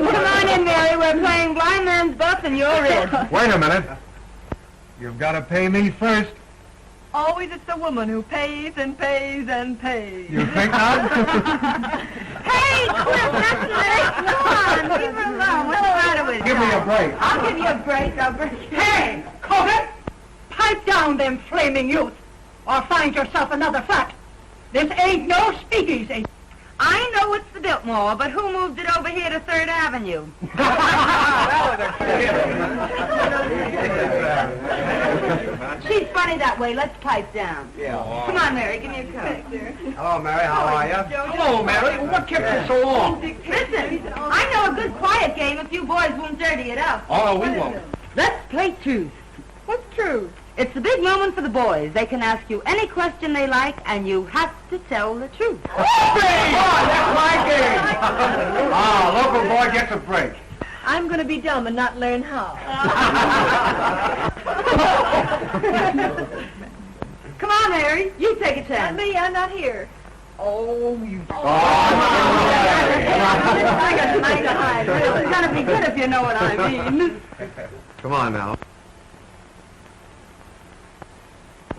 Come on in, Mary. We're playing blind man's buff and you're in. Wait a minute. You've got to pay me first. Always it's the woman who pays and pays and pays. You think not? Hey, Cliff, that's nice. Come on, leave her alone. What's the matter with Give me a break. I'll give you a break. I'll break you. Hey, Corbett! Pipe down them flaming youth, or find yourself another flat. This ain't no speakeasy. I know it's the Biltmore, but who moved it over here to 3rd Avenue? She's funny that way. Let's pipe down. Yeah. Come on, Mary. Give me a cup. Hello, Mary. How are you? Hello, Mary. What kept you so long? Listen, I know a good quiet game if you boys won't dirty it up. Oh, no, we won't. Let's play truth. What's true? It's a big moment for the boys. They can ask you any question they like, and you have to tell the truth. That's my game. Local boy gets a break. I'm going to be dumb and not learn how. Come on, Mary. You take a Not chance. me, I'm not here. Oh, you... I got to make a hide. It's going to be good if you know what I mean. Come on now.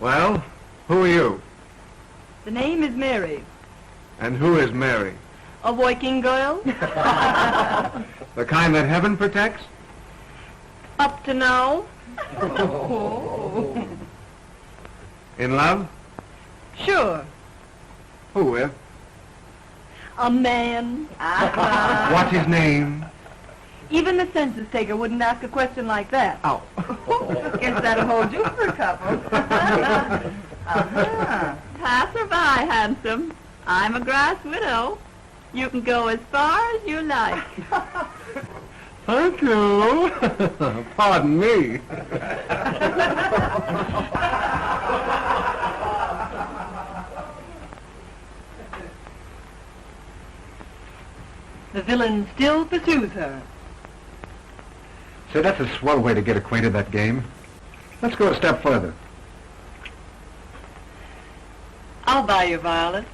Well, who are you? The name is Mary. And who is Mary? A working girl? The kind that heaven protects? Up to now? In love? Sure. Who with? A man. What's his name? Even the census taker wouldn't ask a question like that. Oh. Guess that'll hold you for a couple. Pass or by, handsome. I'm a grass widow. You can go as far as you like. Thank you. Pardon me. The villain still pursues her. Say, that's a swell way to get acquainted, that game. Let's go a step further. I'll buy you, Violet.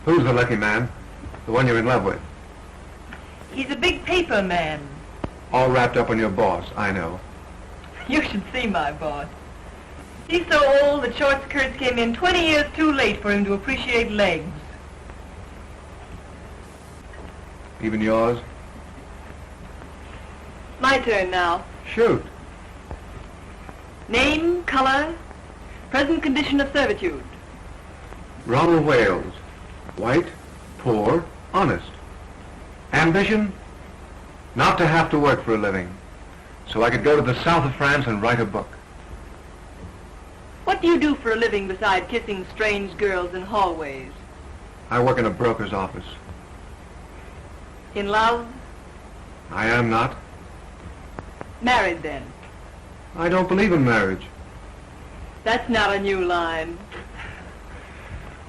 Who's the lucky man? The one you're in love with? He's a big paper man. All wrapped up in your boss, I know. You should see my boss. He's so old that short skirts came in 20 years too late for him to appreciate legs. Even yours? My turn now. Shoot. Name, color, present condition of servitude. Ronald Wales. White, poor, honest. Ambition? Not to have to work for a living, so I could go to the south of France and write a book. What do you do for a living beside kissing strange girls in hallways? I work in a broker's office. In love? I am not. Married then? I don't believe in marriage. That's not a new line.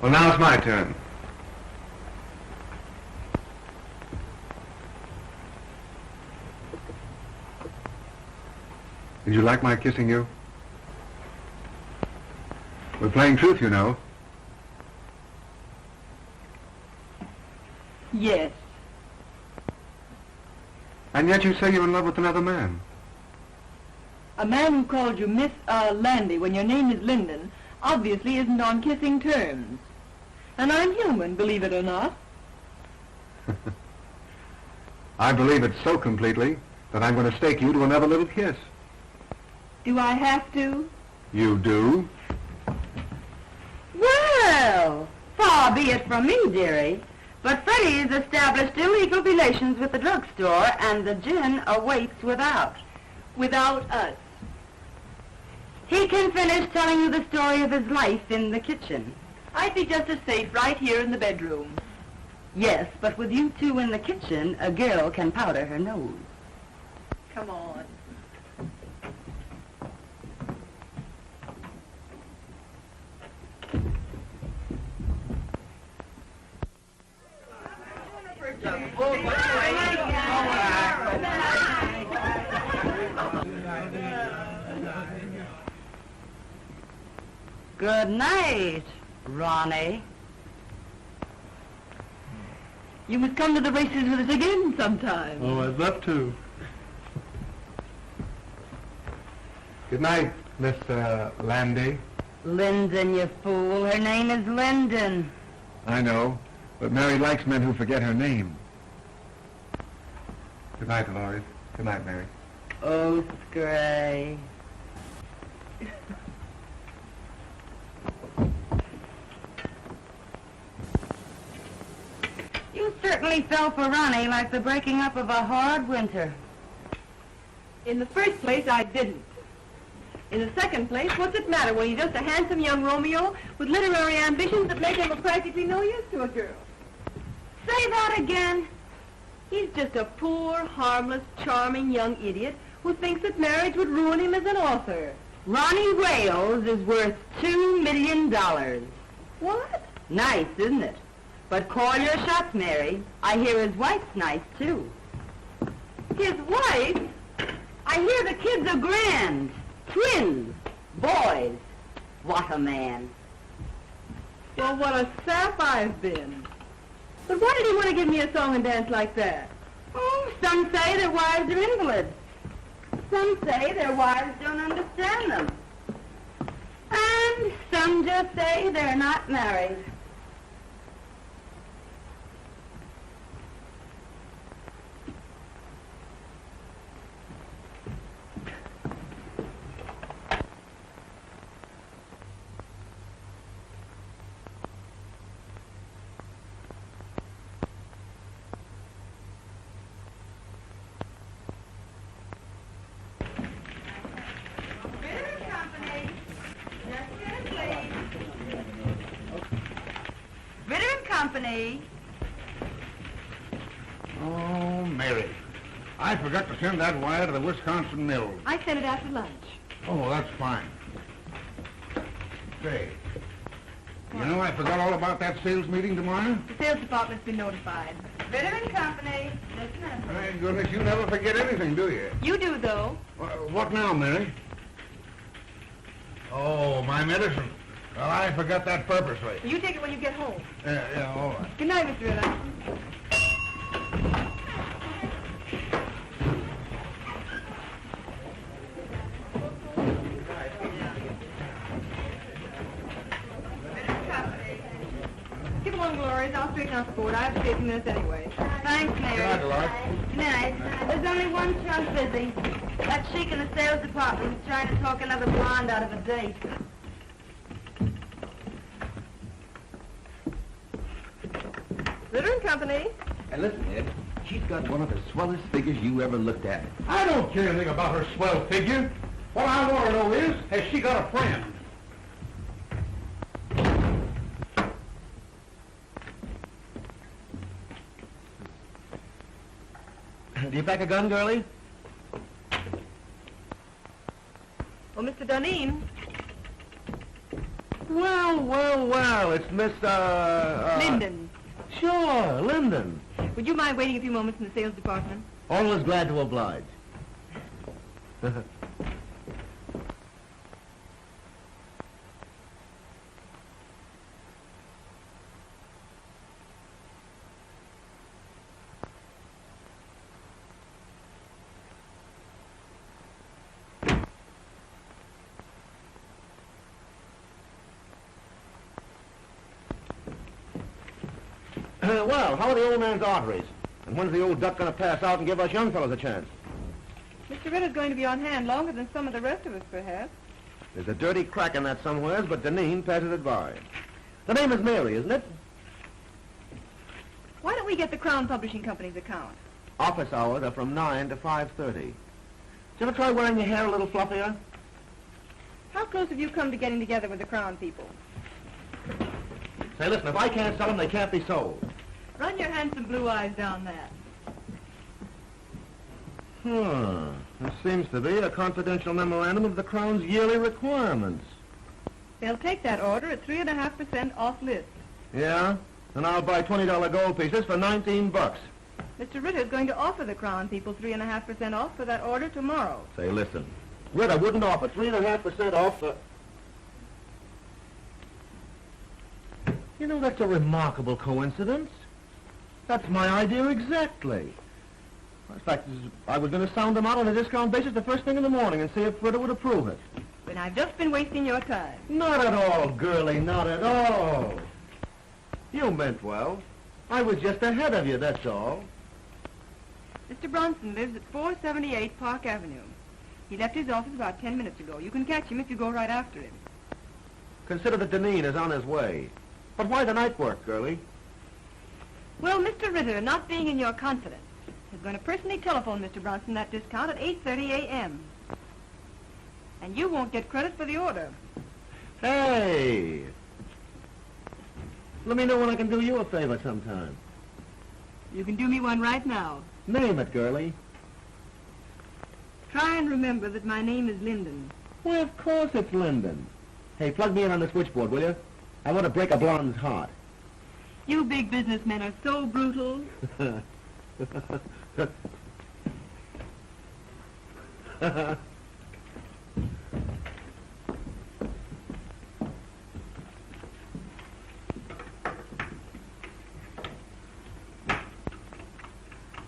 Well, now it's my turn. Did you like my kissing you? We're playing truth, you know. Yes. And yet you say you're in love with another man. A man who called you Miss Landy when your name is Linden obviously isn't on kissing terms. And I'm human, believe it or not. I believe it so completely that I'm going to stake you to another little kiss. Do I have to? You do? Well, far be it from me, dearie, but Freddie has established illegal relations with the drugstore, and the gin awaits without. without us. He can finish telling you the story of his life in the kitchen. I'd be just as safe right here in the bedroom. Yes, but with you two in the kitchen, a girl can powder her nose. Come on. Good night, Ronnie. You must come to the races with us again sometime. Oh, I'd love to. Good night, Miss Landy. Linden, you fool. Her name is Linden. I know, but Mary likes men who forget her name. Good night, Dolores. Good night, Mary. Oh, Scray. You certainly fell for Ronnie like the breaking up of a hard winter. In the first place, I didn't. In the second place, what's it matter when he's just a handsome young Romeo with literary ambitions that make him of practically no use to a girl? Say that again. He's just a poor, harmless, charming young idiot who thinks that marriage would ruin him as an author. Ronnie Wales is worth $2 million. What? Nice, isn't it? But call your shots, Mary. I hear his wife's nice, too. His wife? I hear the kids are grand. Twins. Boys. What a man. Well, what a sap I've been. But why did he want to give me a song and dance like that? Oh, some say their wives are invalids. Some say their wives don't understand them. And some just say they're not married. Company. Oh, Mary. I forgot to send that wire to the Wisconsin Mills. I sent it after lunch. Oh, that's fine. Say, you know I forgot all about that sales meeting tomorrow? The sales department's been notified. Ritter & Company. My goodness, you never forget anything, do you? You do, though. What now, Mary? Oh, my medicine. Well, I forgot that purposely. You take it when you get home. Yeah, all right. Good night, Mr. Ritter. Give along, Gloria. I'll straighten out the board. I have to stay a few minutes anyway. Thanks, Mary. Good night, Dolores. Good night. There's only one chunk busy. That sheik in the sales department is trying to talk another blonde out of a date. Ritter & Company. And listen, Ed, she's got one of the swellest figures you ever looked at. I don't care anything about her swell figure. What I want to know is, has she got a friend? Do you pack a gun, girlie? Well, Mr. Duneen. Well, it's Miss, Linden. Sure, Linden. Would you mind waiting a few moments in the sales department? Always glad to oblige. Well, how are the old man's arteries? And when's the old duck going to pass out and give us young fellows a chance? Mr. Ritter's going to be on hand longer than some of the rest of us, perhaps. There's a dirty crack in that somewheres, but Duneen passes it by. The name is Mary, isn't it? Why don't we get the Crown Publishing Company's account? Office hours are from 9 to 5:30. you ever try wearing your hair a little fluffier? How close have you come to getting together with the Crown people? Say, listen, if I can't sell them, they can't be sold. Run your handsome blue eyes down that. There seems to be a confidential memorandum of the Crown's yearly requirements. They'll take that order at 3.5% off list. Yeah? And I'll buy $20 gold pieces for 19 bucks. Mr. Ritter's going to offer the Crown people 3.5% off for that order tomorrow. Say, listen, Ritter wouldn't offer 3.5% off for... You know, that's a remarkable coincidence. That's my idea exactly. In fact, I was going to sound them out on a discount basis the first thing in the morning and see if Ritter would approve it. Then I've just been wasting your time. Not at all, girlie, not at all. You meant well. I was just ahead of you, that's all. Mr. Bronson lives at 478 Park Avenue. He left his office about 10 minutes ago. You can catch him if you go right after him. Consider that Duneen is on his way. But why the night work, girlie? Well, Mr. Ritter, not being in your confidence, is going to personally telephone Mr. Bronson that discount at 8:30 a.m. And you won't get credit for the order. Hey! Let me know when I can do you a favor sometime. You can do me one right now. Name it, girlie. Try and remember that my name is Linden. Why, of course it's Linden. Hey, plug me in on the switchboard, will you? I want to break a blonde's heart. You big businessmen are so brutal.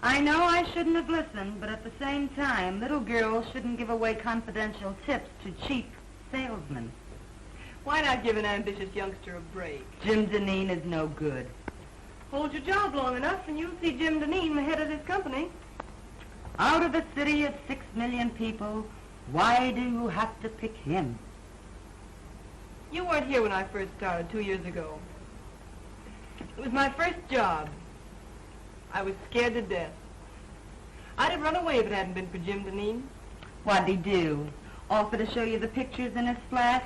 I know I shouldn't have listened, but at the same time, little girls shouldn't give away confidential tips to cheap salesmen. Why not give an ambitious youngster a break? Jim Duneen is no good. Hold your job long enough and you'll see Jim Duneen the head of this company. Out of a city of 6 million people, why do you have to pick him? You weren't here when I first started 2 years ago. It was my first job. I was scared to death. I'd have run away if it hadn't been for Jim Duneen. What'd he do? Offer to show you the pictures in his flat?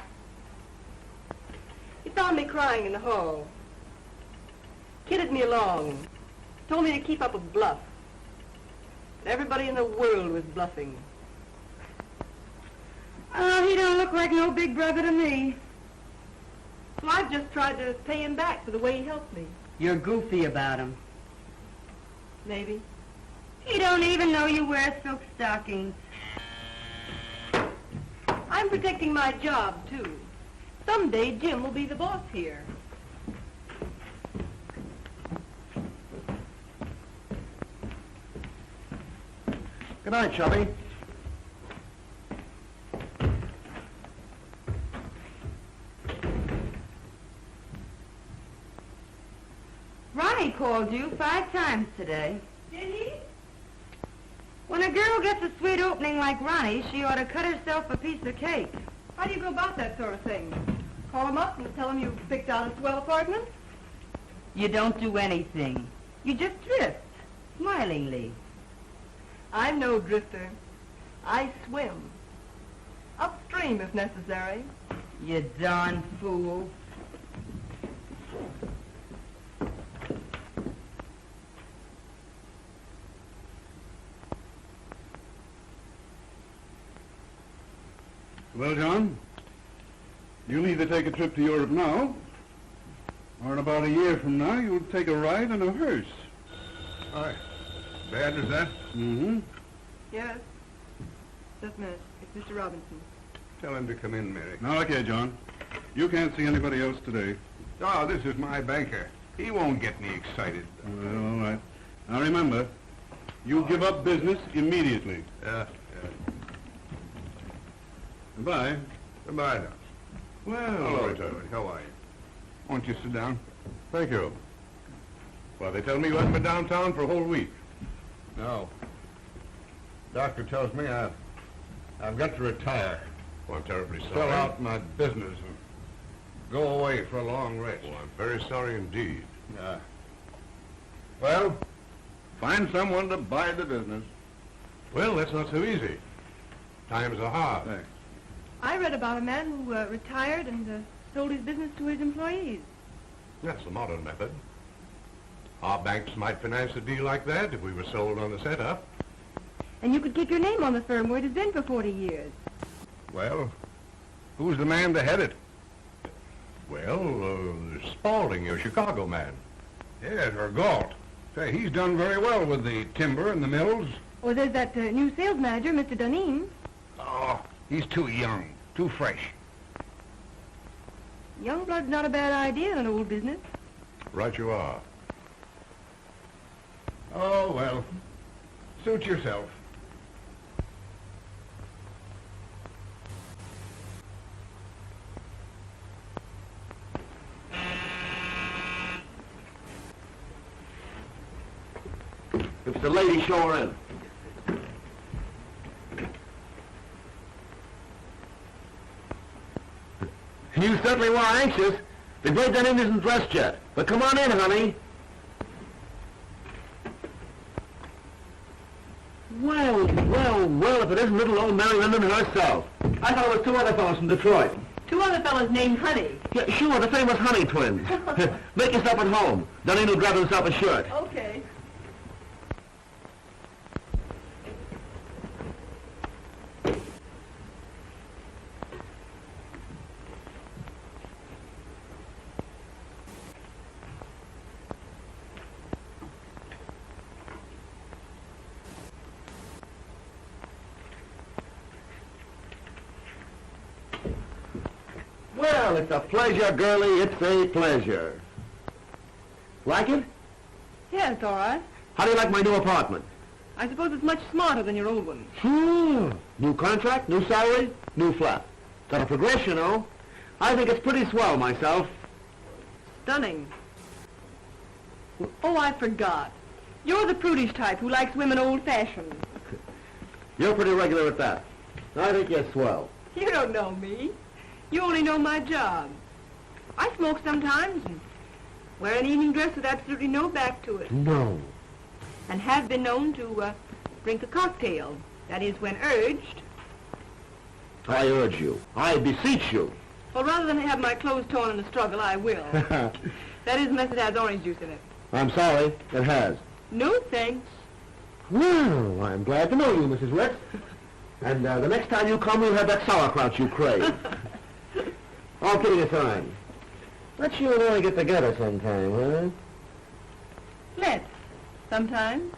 He found me crying in the hall. Kidded me along. Told me to keep up a bluff. But everybody in the world was bluffing. Oh, he don't look like no big brother to me. So I've just tried to pay him back for the way he helped me. You're goofy about him. Maybe. He don't even know you wear silk stockings. I'm protecting my job, too. Someday Jim will be the boss here. Good night, Chubby. Ronnie called you 5 times today. Did he? When a girl gets a sweet opening like Ronnie, she ought to cut herself a piece of cake. How do you go about that sort of thing? Call him up and tell him you picked out a swell apartment? You don't do anything. You just drift, smilingly. I'm no drifter. I swim. Upstream, if necessary. You darn fool. Well, John, you'll either take a trip to Europe now, or in about a year from now, you'll take a ride in a hearse. Hi. Bad as that? Mm-hmm. Yes. Just a minute. It's Mr. Robinson. Tell him to come in, Mary. Now, okay, John. You can't see anybody else today. Oh, this is my banker. He won't get me excited. Well, all right. Now, remember, you give up business immediately. Yeah. Goodbye. Goodbye now. Well, Hello, Charlie. How are you? Won't you sit down? Thank you. Well, they tell me you haven't been downtown for a whole week. No. Doctor tells me I've got to retire. Well, I'm terribly sorry. Sell out my business and go away for a long rest. Well, I'm very sorry indeed. Yeah. Well, find someone to buy the business. Well, that's not so easy. Times are hard. Thanks. I read about a man who retired and sold his business to his employees. That's the modern method. Our banks might finance a deal like that if we were sold on the setup. And you could keep your name on the firm where it has been for 40 years. Well, who's the man to head it? Well, Spaulding, your Chicago man. Yes, or Galt. Say, he's done very well with the timber and the mills. Or there's that new sales manager, Mr. Duneen. Oh, he's too young, too fresh. Young blood's not a bad idea in an old business. Right you are. Oh, well, suit yourself. If the lady, show her in. You certainly were anxious. The great Duneen isn't dressed yet. But come on in, honey. Well, well, well, if it isn't little old Mary Linden herself. I thought it was two other fellows from Detroit. Two other fellows named Honey. Yeah, sure, the famous Honey twins. Make yourself at home. Duneen will grab himself a shirt. Okay. Well, it's a pleasure, girlie. It's a pleasure. Like it? Yeah, it's all right. How do you like my new apartment? I suppose it's much smarter than your old one. New contract, new salary, new flat. Got a progression, you know. I think it's pretty swell myself. Stunning. Oh, I forgot. You're the prudish type who likes women old-fashioned. You're pretty regular at that. I think you're swell. You don't know me. You only know my job. I smoke sometimes and wear an evening dress with absolutely no back to it. No. And have been known to drink a cocktail. That is, when urged. I urge you. I beseech you. Well, rather than have my clothes torn in the struggle, I will. That is, unless it has orange juice in it. I'm sorry. It has. No, thanks. Well, I'm glad to know you, Mrs. Rex. And the next time you come, we'll have that sauerkraut you crave. All kidding aside. Let's you and I get together sometime, huh? Let's. Sometimes.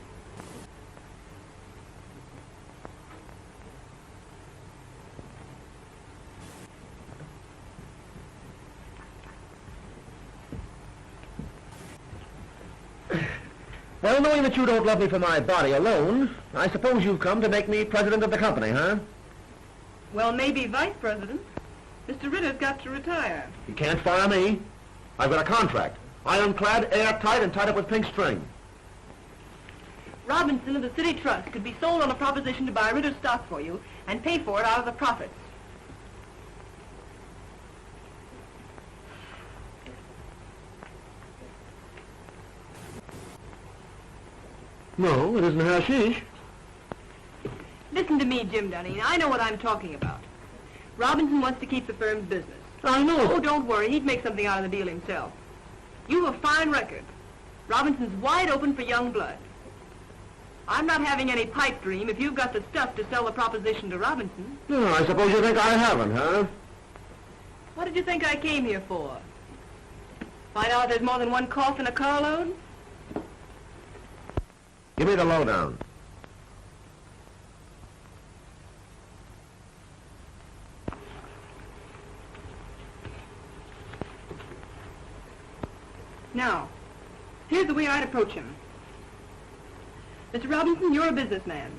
Well, knowing that you don't love me for my body alone, I suppose you've come to make me president of the company, huh? Well, maybe vice president. Mr. Ritter's got to retire. You can't fire me. I've got a contract. Ironclad, airtight, and tied up with pink string. Robinson of the City Trust could be sold on a proposition to buy Ritter's stock for you and pay for it out of the profits. No, it isn't hashish. Listen to me, Jim Duneen. I know what I'm talking about. Robinson wants to keep the firm's business. I know. Oh, don't worry. He'd make something out of the deal himself. You have a fine record. Robinson's wide open for young blood. I'm not having any pipe dream if you've got the stuff to sell the proposition to Robinson. No, I suppose you think I haven't, huh? What did you think I came here for? Find out there's more than one cough in a carload? Give me the lowdown. Now, here's the way I'd approach him. Mr. Robinson, you're a businessman.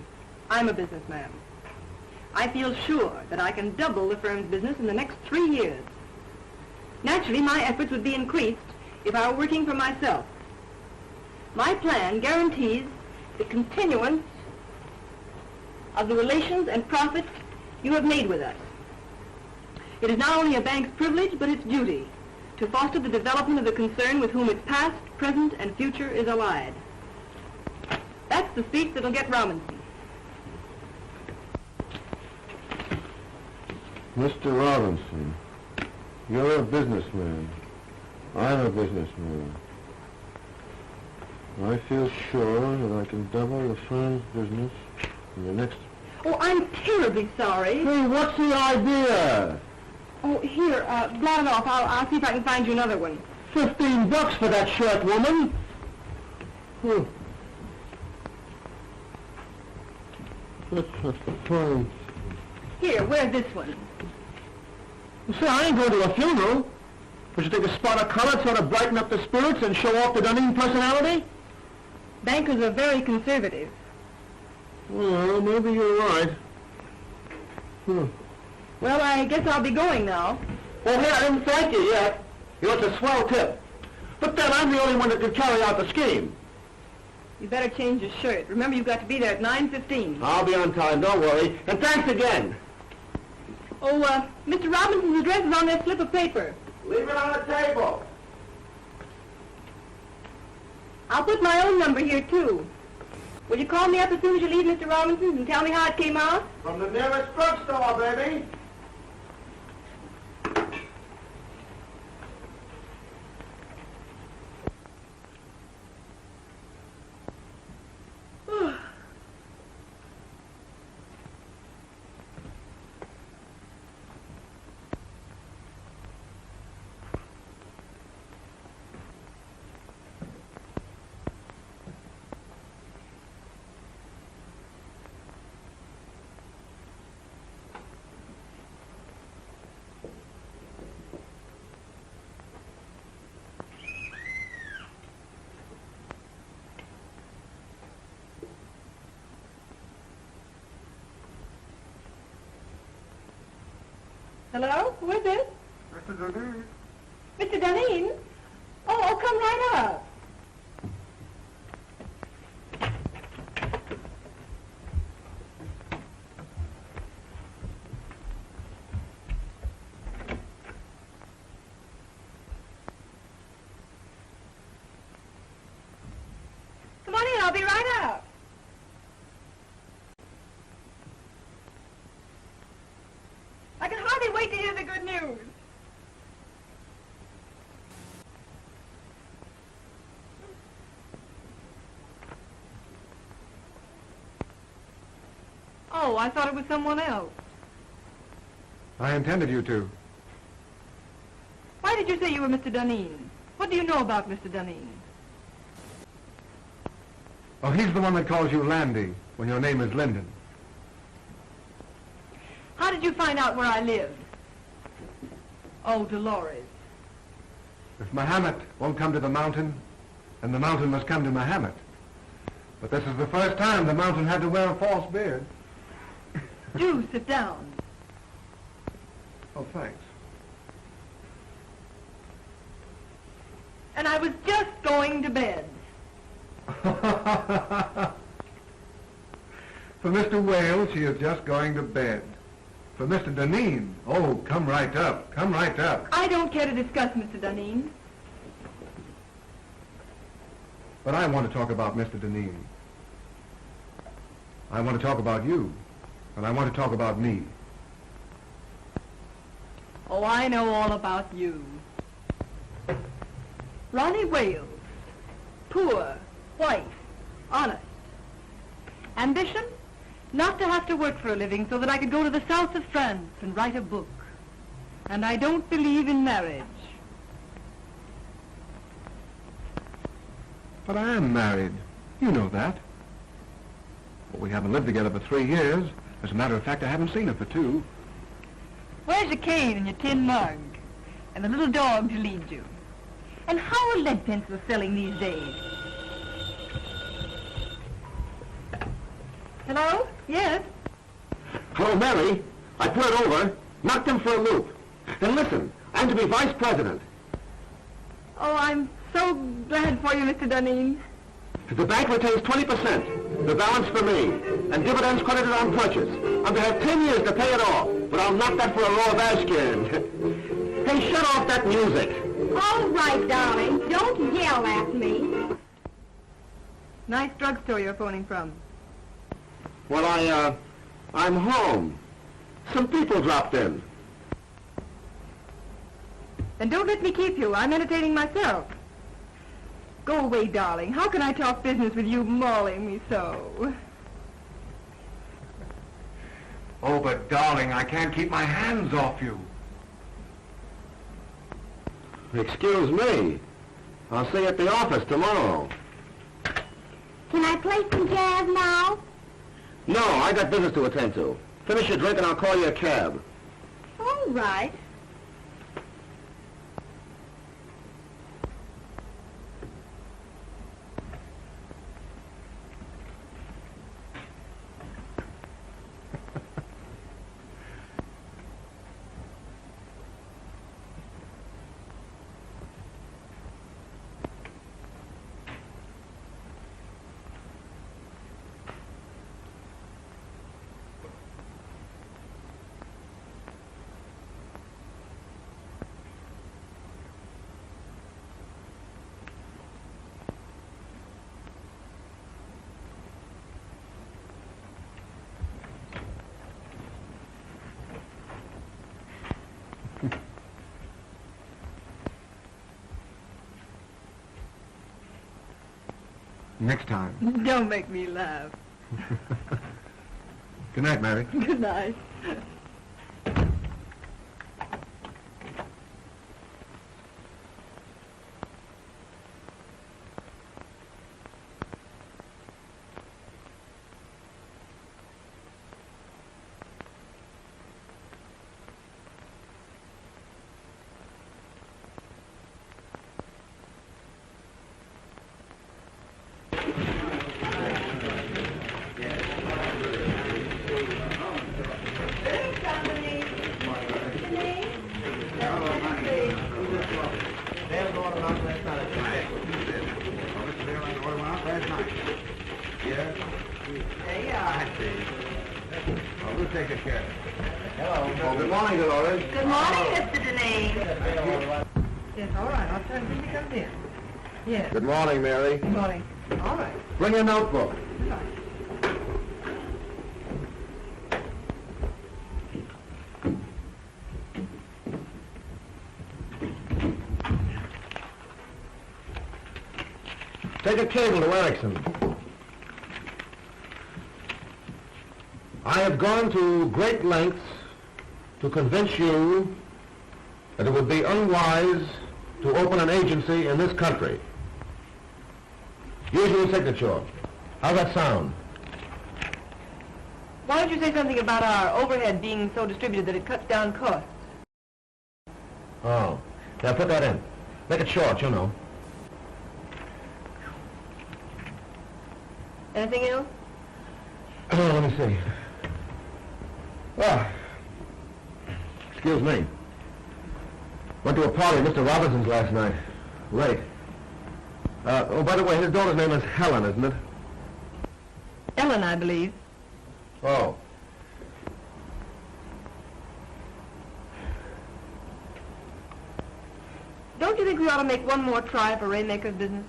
I'm a businessman. I feel sure that I can double the firm's business in the next 3 years. Naturally, my efforts would be increased if I were working for myself. My plan guarantees the continuance of the relations and profits you have made with us. It is not only a bank's privilege, but its duty to foster the development of the concern with whom its past, present, and future is allied. That's the speech that'll get Robinson. Mr. Robinson, you're a businessman. I'm a businessman. I feel sure that I can double the firm's business in the next... Oh, I'm terribly sorry. Hey, what's the idea? Oh, here, blot it off. I'll see if I can find you another one. $15 for that shirt, woman. That's fine. Here, wear this one. See, I ain't going to a funeral. Would you take a spot of color, sort of brighten up the spirits and show off the Duneen personality? Bankers are very conservative. Well, maybe you're right. Well, I guess I'll be going now. Oh, hey, I didn't thank you yet. You know, it's a swell tip. But then I'm the only one that could carry out the scheme. You better change your shirt. Remember, you've got to be there at 9:15. I'll be on time, don't worry. And thanks again. Oh, Mr. Robinson's address is on that slip of paper. Leave it on the table. I'll put my own number here, too. Will you call me up as soon as you leave Mr. Robinson's and tell me how it came out? From the nearest drugstore, baby. Hello? Who is this? Mr. Duneen. Mr. Duneen? Oh, come right up. Come on in, I'll be right up. I can hardly wait to hear the good news. Oh, I thought it was someone else. I intended you to. Why did you say you were Mr. Duneen? What do you know about Mr. Duneen? Oh, he's the one that calls you Landy when your name is Linden. How did you find out where I lived? Oh, Dolores. If Mahomet won't come to the mountain, then the mountain must come to Mahomet. But this is the first time the mountain had to wear a false beard. Do sit down. Oh, thanks. And I was just going to bed. For Mr. Wales, she is just going to bed. For Mr. Duneen, oh, come right up, come right up. I don't care to discuss Mr. Duneen. But I want to talk about Mr. Duneen. I want to talk about you, and I want to talk about me. Oh, I know all about you. Ronnie Wales. Poor, white, honest. Ambition? Not to have to work for a living so that I could go to the south of France and write a book. And I don't believe in marriage. But I am married. You know that. Well, we haven't lived together for 3 years. As a matter of fact, I haven't seen her for 2. Where's your cane and your tin mug? And the little dog to lead you? And how are lead pencils selling these days? Hello? Yes? Hello, Mary. I put it over, knocked him for a loop. Then listen, I'm to be vice president. Oh, I'm so glad for you, Mr. Duneen. The bank retains 20%, the balance for me, and dividends credited on purchase. I'm to have 10 years to pay it off, but I'll knock that for a row of Ashcan. Hey, shut off that music. All right, darling. Don't yell at me. Nice drugstore you're phoning from. Well, I'm home. Some people dropped in. Then don't let me keep you. I'm entertaining myself. Go away, darling. How can I talk business with you mauling me so? Oh, but darling, I can't keep my hands off you. Excuse me. I'll see you at the office tomorrow. Can I play some jazz now? No, I got business to attend to. Finish your drink and I'll call you a cab. All right. Next time. Don't make me laugh. Good night, Mary. Good night. Good morning, Dolores. Good morning, Mr. Duneen. Yes, all right. I'll tell him when he comes in. Yes. Good morning, Mary. Good morning. All right. Bring your notebook. Good night. Take a cable to Erickson. I have gone to great lengths to convince you that it would be unwise to open an agency in this country. Usual signature. How's that sound? Why don't you say something about our overhead being so distributed that it cuts down costs? Oh. Now put that in. Make it short, you know. Anything else? Oh, let me see. Well, excuse me. Went to a party at Mr. Robinson's last night. Late. Oh, by the way, his daughter's name is Helen, isn't it? Ellen, I believe. Oh. Don't you think we ought to make one more try for Raymaker's business?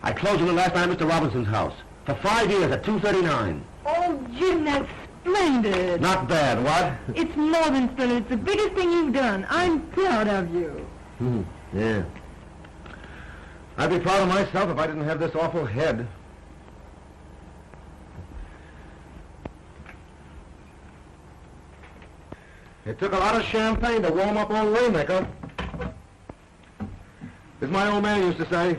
I closed on it last night at Mr. Robinson's house. For 5 years at $2.39. Oh, Jim, that's splendid. Not bad, what? It's more than splendid. It's the biggest thing you've done. I'm proud of you. Yeah. I'd be proud of myself if I didn't have this awful head. It took a lot of champagne to warm up old Raymaker. As my old man used to say,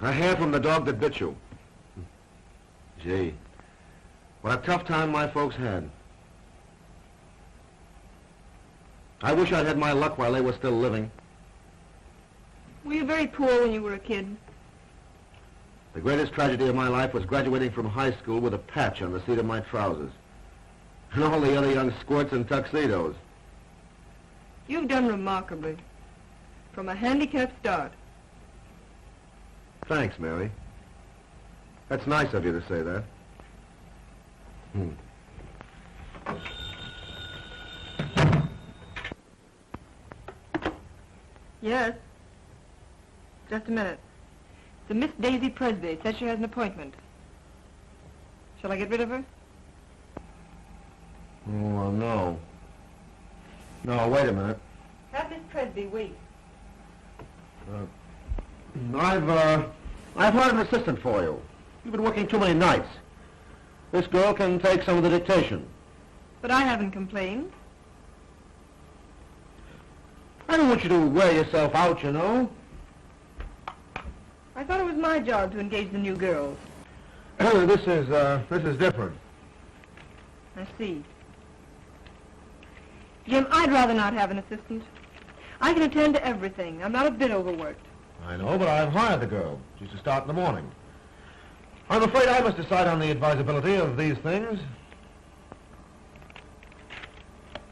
a hair from the dog that bit you. Gee, what a tough time my folks had. I wish I'd had my luck while they were still living. Were you very poor when you were a kid? The greatest tragedy of my life was graduating from high school with a patch on the seat of my trousers. And all the other young squirts in tuxedos. You've done remarkably. From a handicapped start. Thanks, Mary. That's nice of you to say that. Yes. Just a minute. It's a Miss Daisy Presby. Says she has an appointment. Shall I get rid of her? Oh, no. No, wait a minute. Have Miss Presby wait? I've hired an assistant for you. You've been working too many nights. This girl can take some of the dictation. But I haven't complained. I don't want you to wear yourself out, you know. I thought it was my job to engage the new girls. This is different. I see. Jim, I'd rather not have an assistant. I can attend to everything. I'm not a bit overworked. I know, but I've hired the girl. She's to start in the morning. I'm afraid I must decide on the advisability of these things.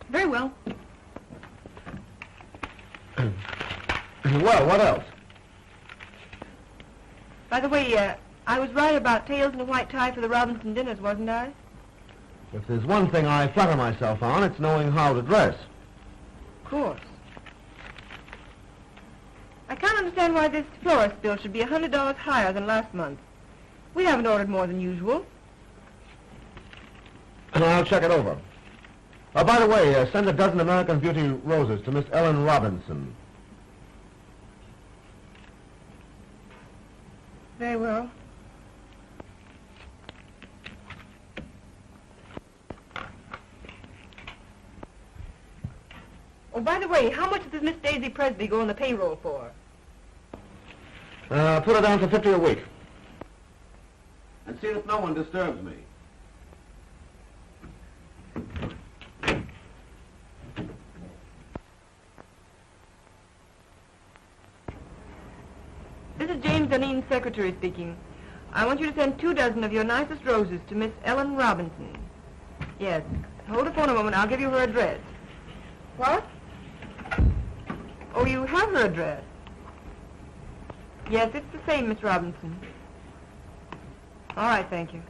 Very well. Well, what else? By the way, I was right about tails and a white tie for the Robinson dinners, wasn't I? If there's one thing I flatter myself on, it's knowing how to dress. Of course. I can't understand why this florist bill should be $100 higher than last month. We haven't ordered more than usual. And I'll check it over. By the way, send a dozen American Beauty roses to Miss Ellen Robinson. Very well. Oh, by the way, how much does Miss Daisy Presby go on the payroll for? Put her down to $50 a week. And see that no one disturbs me. This is James Duneen's secretary speaking. I want you to send 2 dozen of your nicest roses to Miss Ellen Robinson. Yes. Hold the phone a moment. I'll give you her address. What? Oh, you have her address. Yes, it's the same, Miss Robinson. All right, thank you.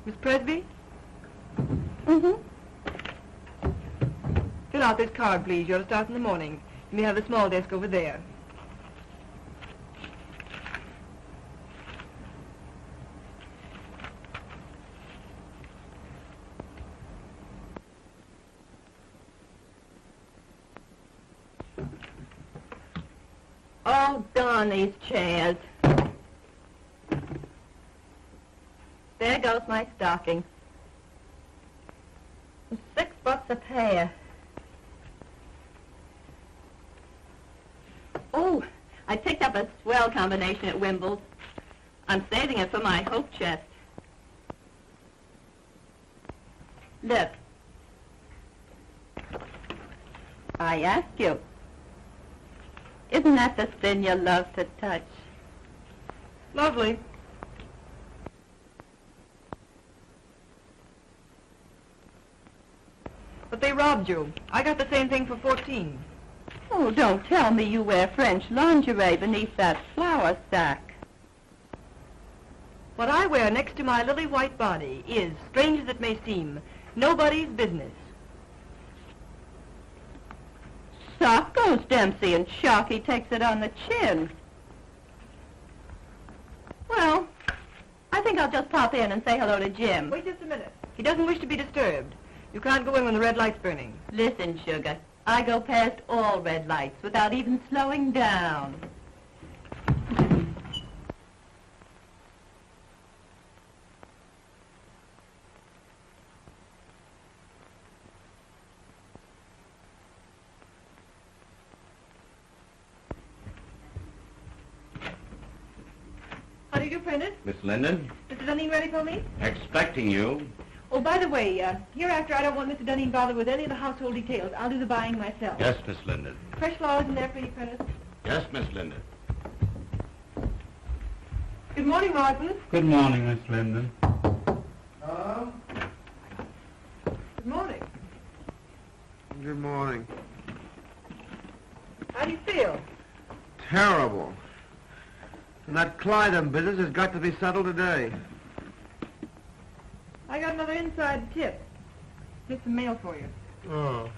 Miss Presby? Mm-hmm. Fill out this card, please. You're to start in the morning. You may have the small desk over there. Oh, darn these chairs. There goes my stocking. $6 a pair. Oh, I picked up a swell combination at Wimble's. I'm saving it for my hope chest. Look. I ask you. Isn't that the thing you love to touch? Lovely. But they robbed you. I got the same thing for 14. Oh, don't tell me you wear French lingerie beneath that flour sack. What I wear next to my lily white body is, strange as it may seem, nobody's business. Sock goes Dempsey and Sharky takes it on the chin. Well, I think I'll just pop in and say hello to Jim. Wait just a minute. He doesn't wish to be disturbed. You can't go in when the red light's burning. Listen, sugar, I go past all red lights without even slowing down. How do you do, Prentice? Miss Linden, Mr. Duneen ready for me? expecting you. Oh, by the way, hereafter I don't want Mr. Duneen bothered with any of the household details. I'll do the buying myself. Yes, Miss Linden. Fresh flowers in there for you, Prentice. Yes, Miss Linden. Good morning, Martin. Good morning, Miss Linden. Good morning. Good morning. How do you feel? Terrible. And that Clyden business has got to be settled today. I got another inside tip. Here's some mail for you. Oh.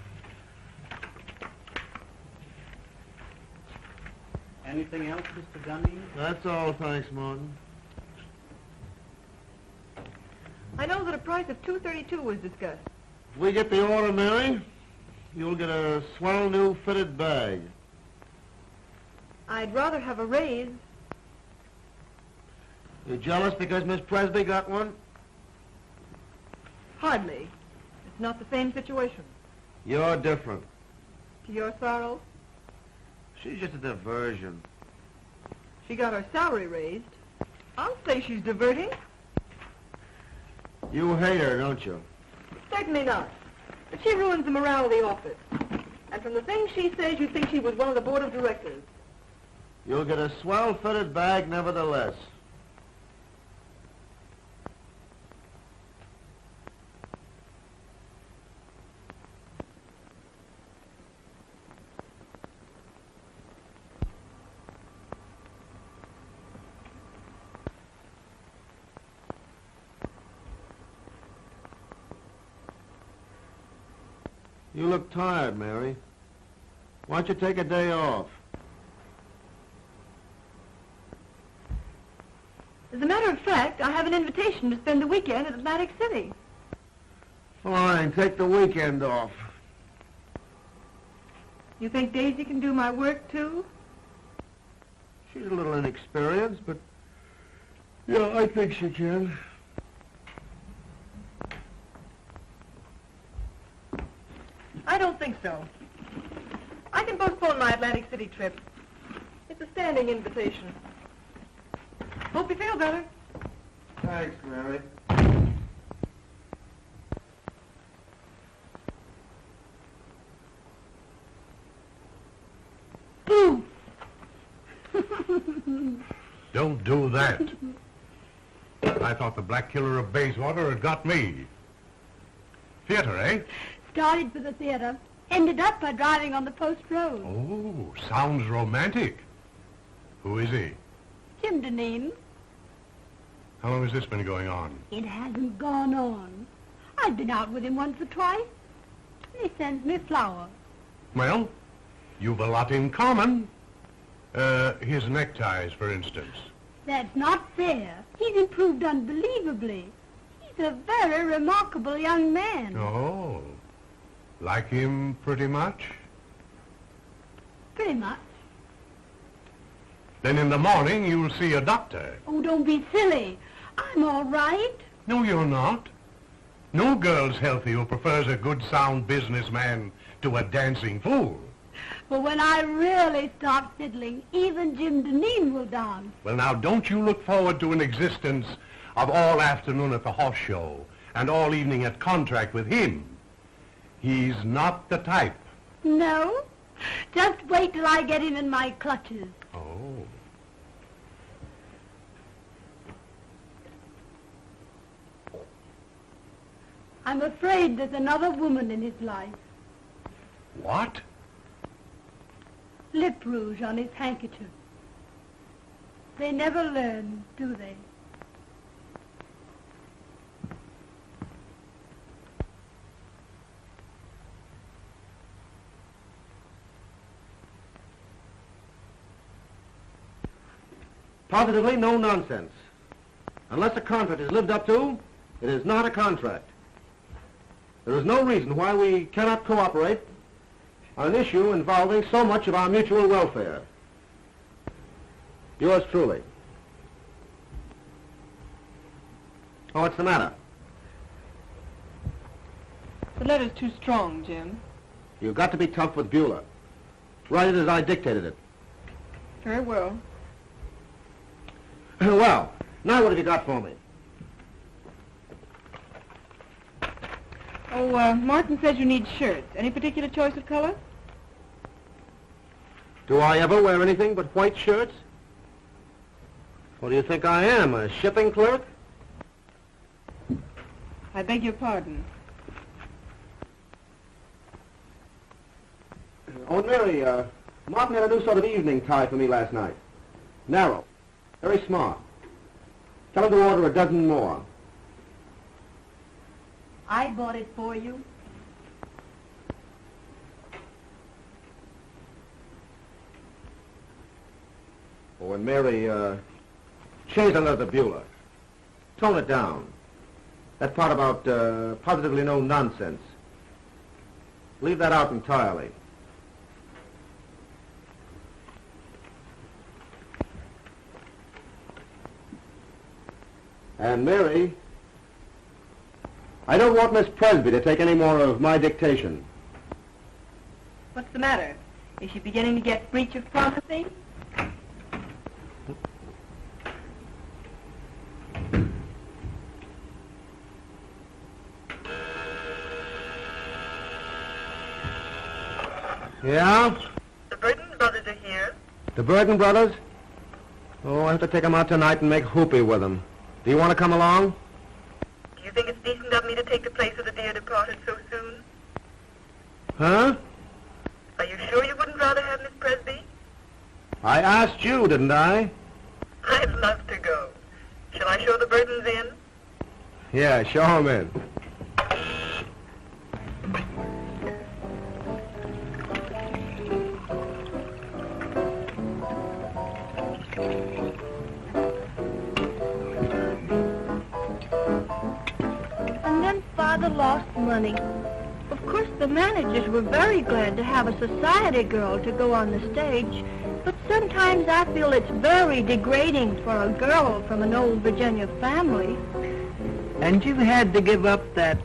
Anything else, Mr. Duneen? That's all, thanks, Martin. I know that a price of $232 was discussed. If we get the order, Mary, you'll get a swell new fitted bag. I'd rather have a raise. You jealous because Miss Presby got one? Hardly. It's not the same situation. You're different. To your sorrow, She's just a diversion. she got her salary raised. I'll say she's diverting. You hate her, don't you? Certainly not. But she ruins the morale of the office. And from the things she says, you'd think she was one of the board of directors. You'll get a swell fitted bag nevertheless. You look tired, Mary. Why don't you take a day off? As a matter of fact, I have an invitation to spend the weekend at Atlantic City. Fine, take the weekend off. You think Daisy can do my work, too? She's a little inexperienced, but yeah, I think she can. I don't think so. I can postpone my Atlantic City trip. It's a standing invitation. Hope you feel better. Thanks, Mary. Boo! Don't do that. I thought the Black Killer of Bayswater had got me. Theater, eh? Started for the theater. Ended up by driving on the post road. Oh, sounds romantic. Who is he? Jim Duneen. How long has this been going on? It hasn't gone on. I've been out with him once or twice. He sends me flowers. Well, you've a lot in common. His neckties, for instance. That's not fair. He's improved unbelievably. He's a very remarkable young man. Oh, like him pretty much? Pretty much. Then in the morning you'll see a doctor. Oh, don't be silly. I'm all right. No, you're not. No girl's healthy who prefers a good, sound businessman to a dancing fool. But when I really start fiddling, even Jim Duneen will dance. Well, now, don't you look forward to an existence of all afternoon at the horse show and all evening at contract with him. He's not the type. No? Just wait till I get him in my clutches. Oh. I'm afraid there's another woman in his life. What? Lip rouge on his handkerchief. They never learn, do they? Positively no nonsense. Unless a contract is lived up to, it is not a contract. There is no reason why we cannot cooperate on an issue involving so much of our mutual welfare. Yours truly. Oh, what's the matter? The letter's too strong, Jim. You've got to be tough with Beulah. Write it as I dictated it. Very well. Well, now what have you got for me? Oh, Martin says you need shirts. Any particular choice of color? Do I ever wear anything but white shirts? What do you think I am, a shipping clerk? I beg your pardon. Oh, Mary, Martin had a new sort of evening tie for me last night. Narrow. Very smart. Tell him to order a dozen more. I bought it for you. Oh, and Mary, change the letter to Beulah. Tone it down. That part about positively no nonsense. Leave that out entirely. And Mary, I don't want Miss Presby to take any more of my dictation. What's the matter? Is she beginning to get breach of promising? Yeah? The Burton brothers are here. The Burton brothers? Oh, I have to take them out tonight and make whoopee with them. Do you want to come along? Do you think it's decent of me to take the place of the dear departed so soon? Huh? Are you sure you wouldn't rather have Miss Presby? I asked you, didn't I? I'd love to go. Shall I show the Burtons in? Yeah, show them in. And then Father lost money. Of course, the managers were very glad to have a society girl to go on the stage, but sometimes I feel it's very degrading for a girl from an old Virginia family. And you had to give up that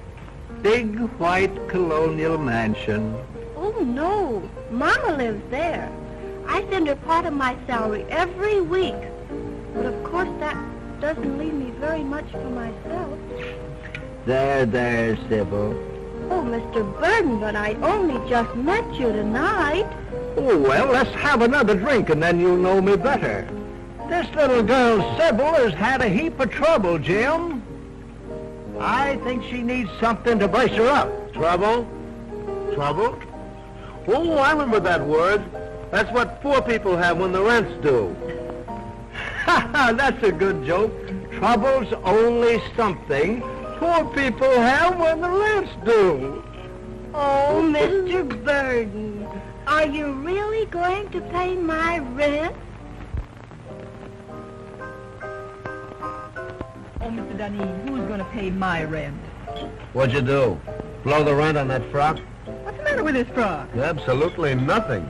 big white colonial mansion. Oh, no. Mama lives there. I send her part of my salary every week. But of course, that doesn't leave me very much for myself. There, Sybil. Oh, Mr. Burton, but I only just met you tonight. Oh, well, let's have another drink and then you'll know me better. This little girl, Sybil, has had a heap of trouble, Jim. I think she needs something to brace her up. Trouble? Trouble? Oh, I remember that word. That's what poor people have when the rent's due. Ha ha, that's a good joke. Trouble's only something poor people have when the rent's due. Oh, Mr. Burton, are you really going to pay my rent? Oh, Mr. Duneen, who's going to pay my rent? What'd you do? Blow the rent on that frock? What's the matter with this frock? Absolutely nothing.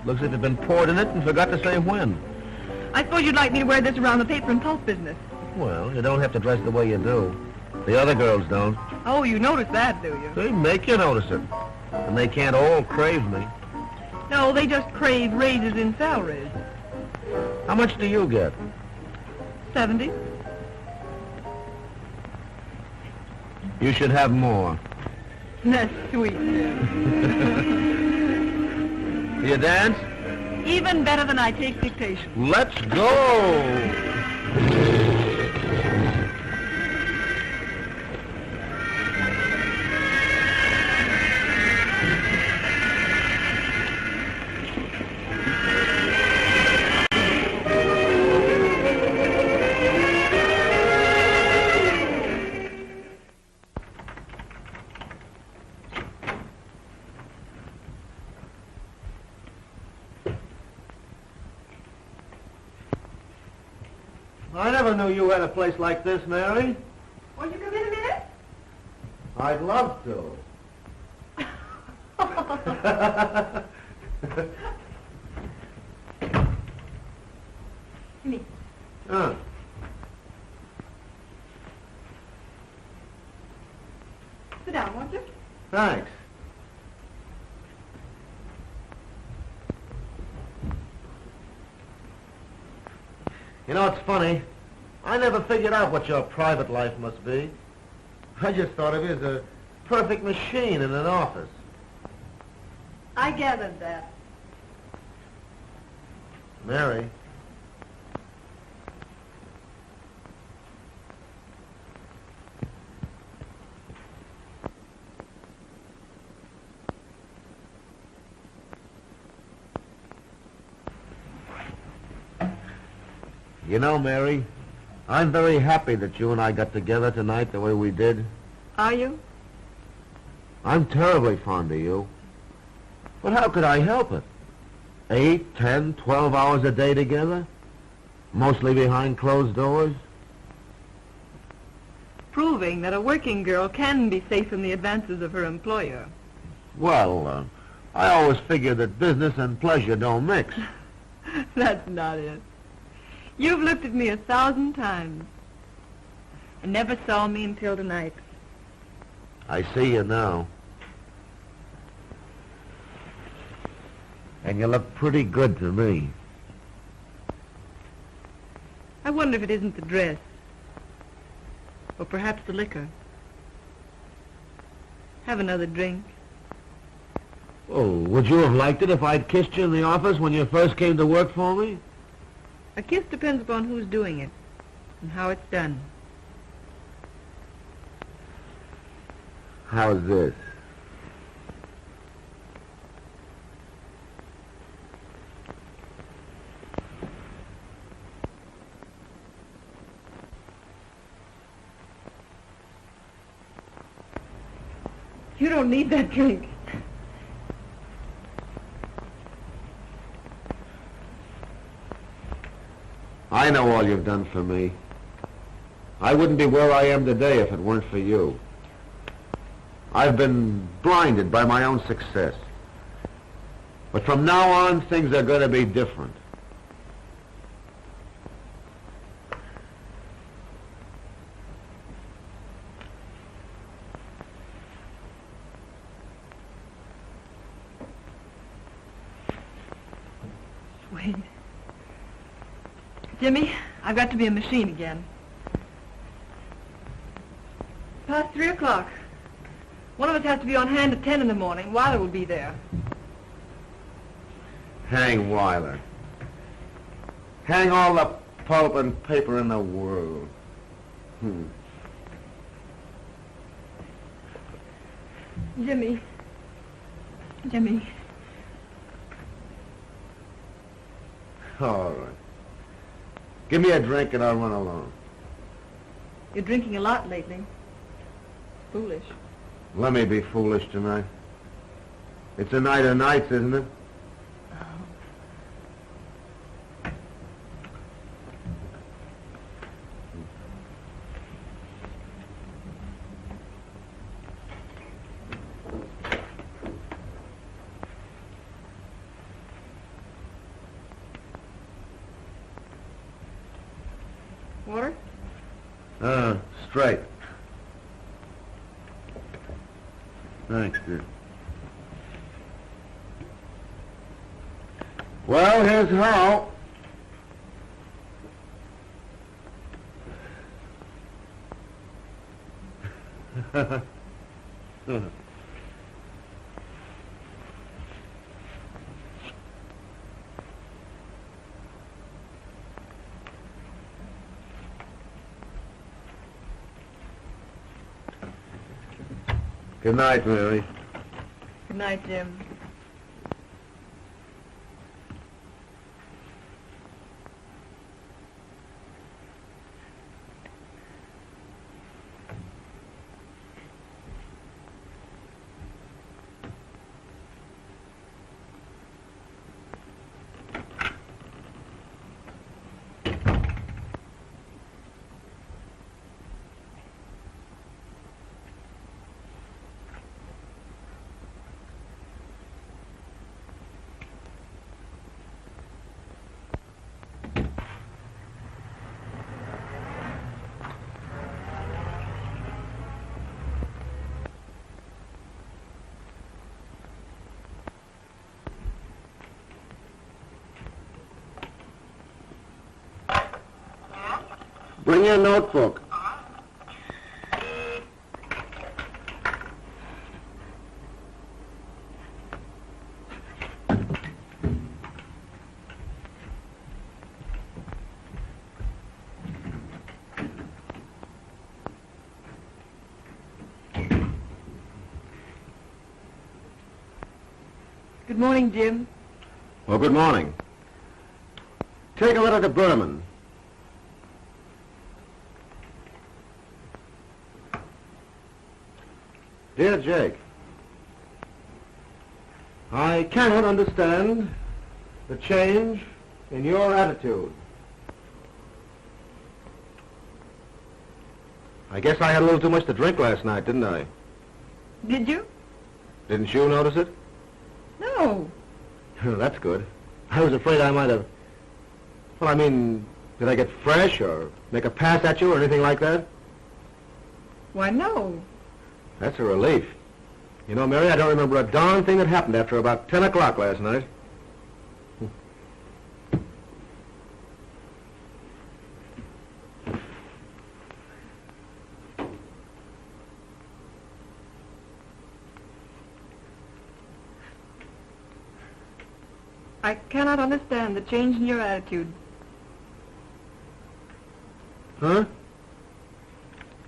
Looks as if you'd been poured in it and forgot to say when. I suppose you'd like me to wear this around the paper and pulp business. Well, you don't have to dress the way you do. The other girls don't. Oh, you notice that, do you? They make you notice it. And they can't all crave me. No, they just crave raises in salaries. How much do you get? 70. You should have more. That's sweet. You dance? Even better than I take dictation. Let's go! I never knew you had a place like this, Mary. Won't you come in a minute? I'd love to. Me. Huh. Sit down, won't you? Thanks. You know, it's funny. I never figured out what your private life must be. I just thought of you as a perfect machine in an office. I gathered that. Mary. You know, Mary, I'm very happy that you and I got together tonight the way we did. Are you? I'm terribly fond of you. But how could I help it? 8, 10, 12 hours a day together? Mostly behind closed doors? Proving that a working girl can be safe from the advances of her employer. Well, I always figured that business and pleasure don't mix. That's not it. You've looked at me 1,000 times and never saw me until tonight. I see you now. And you look pretty good to me. I wonder if it isn't the dress. Or perhaps the liquor. Have another drink. Oh, would you have liked it if I'd kissed you in the office when you first came to work for me? A kiss depends upon who's doing it and how it's done. How's this? You don't need that drink. I know all you've done for me. I wouldn't be where I am today if it weren't for you. I've been blinded by my own success. But from now on, things are going to be different. Wait. Jimmy, I've got to be a machine again. Past 3 o'clock. One of us has to be on hand at 10 in the morning. Weiler will be there. Hang Weiler. Hang all the pulp and paper in the world. Jimmy. Jimmy. All right. Give me a drink and I'll run along. You're drinking a lot lately. Foolish. Let me be foolish tonight. It's a night of nights, isn't it? Water? Straight. Thanks, dear. Well, here's how. Good night, Mary. Good night, Jim. Bring your notebook. Good morning, Jim. Well, good morning. Take a letter to Berman. Dear Jake, I cannot understand the change in your attitude. I guess I had a little too much to drink last night, didn't I? Did you? Didn't you notice it? No. That's good. I was afraid I might have... Well, I mean, did I get fresh or make a pass at you or anything like that? Why, no. That's a relief. You know, Mary, I don't remember a darn thing that happened after about 10 o'clock last night. I cannot understand the change in your attitude. Huh?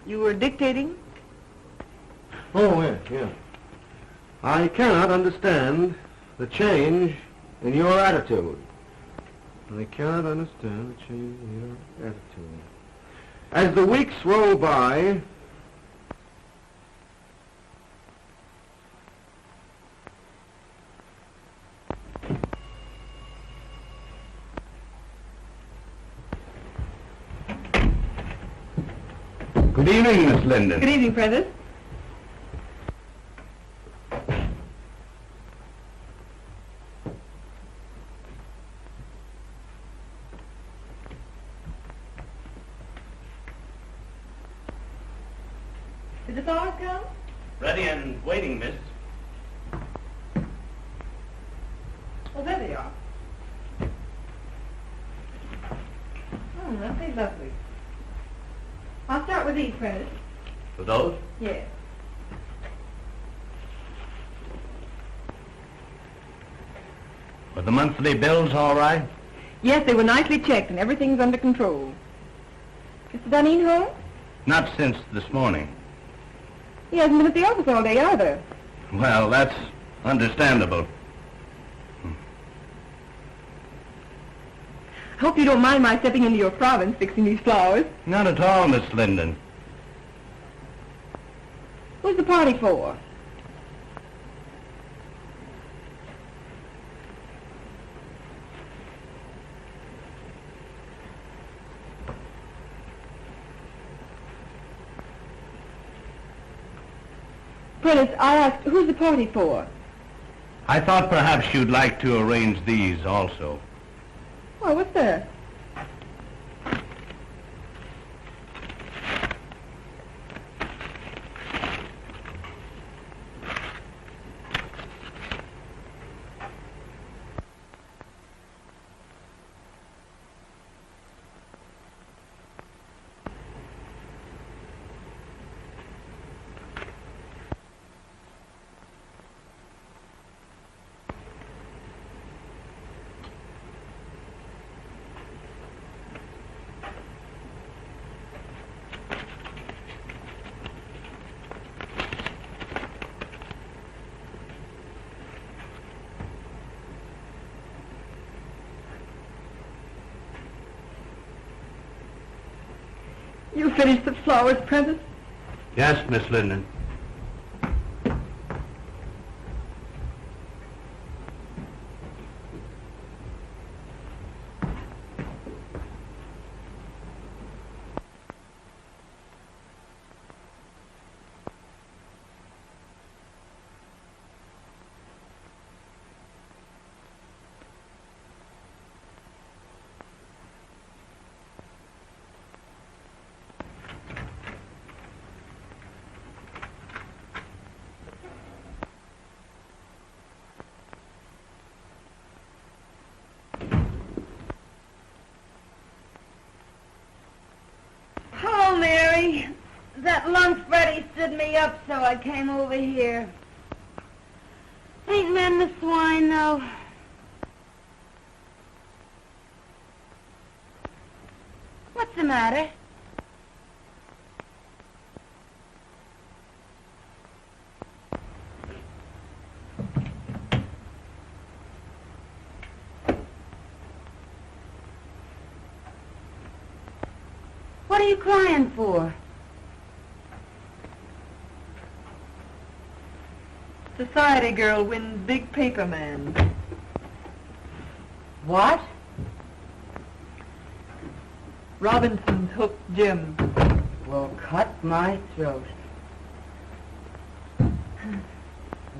You were dictating? Oh, yeah. I cannot understand the change in your attitude. I cannot understand the change in your attitude. As the weeks roll by, Good evening, Miss Linden. Good evening, Prentice. Did the flowers come? Ready and waiting, miss. Oh, there they are. Oh, aren't they lovely? I'll start with these, Prentice. For those? Yes. Were the monthly bills all right? Yes, they were nicely checked and everything's under control. Mr. Duneen home? Not since this morning. He hasn't been at the office all day either. Well, that's understandable. I hope you don't mind my stepping into your province fixing these flowers. Not at all, Miss Linden. Who's the party for? Prentice, I asked, who's the party for? I thought perhaps you'd like to arrange these also. Oh, what's that? You finished the flowers, Prentice? Yes, Miss Linden. Oh, Mary, that lunch Freddie stood me up, so I came over here. Ain't men the swine, though. What's the matter? What are you crying for? Society girl wins big paper man. What? Robinson's hooked Jim. Well, cut my throat.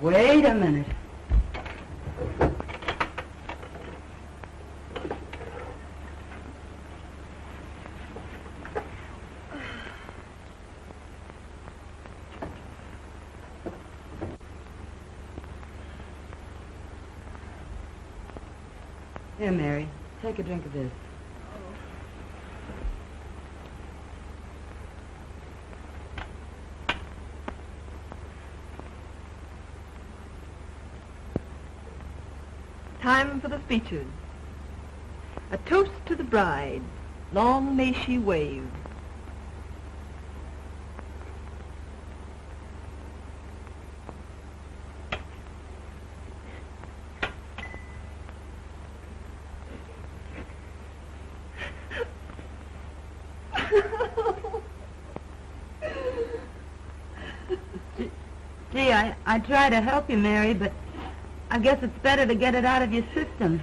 Wait a minute. Here, Mary. Take a drink of this. Time for the speeches. A toast to the bride. Long may she wave. Gee, I try to help you, Mary, but I guess it's better to get it out of your system.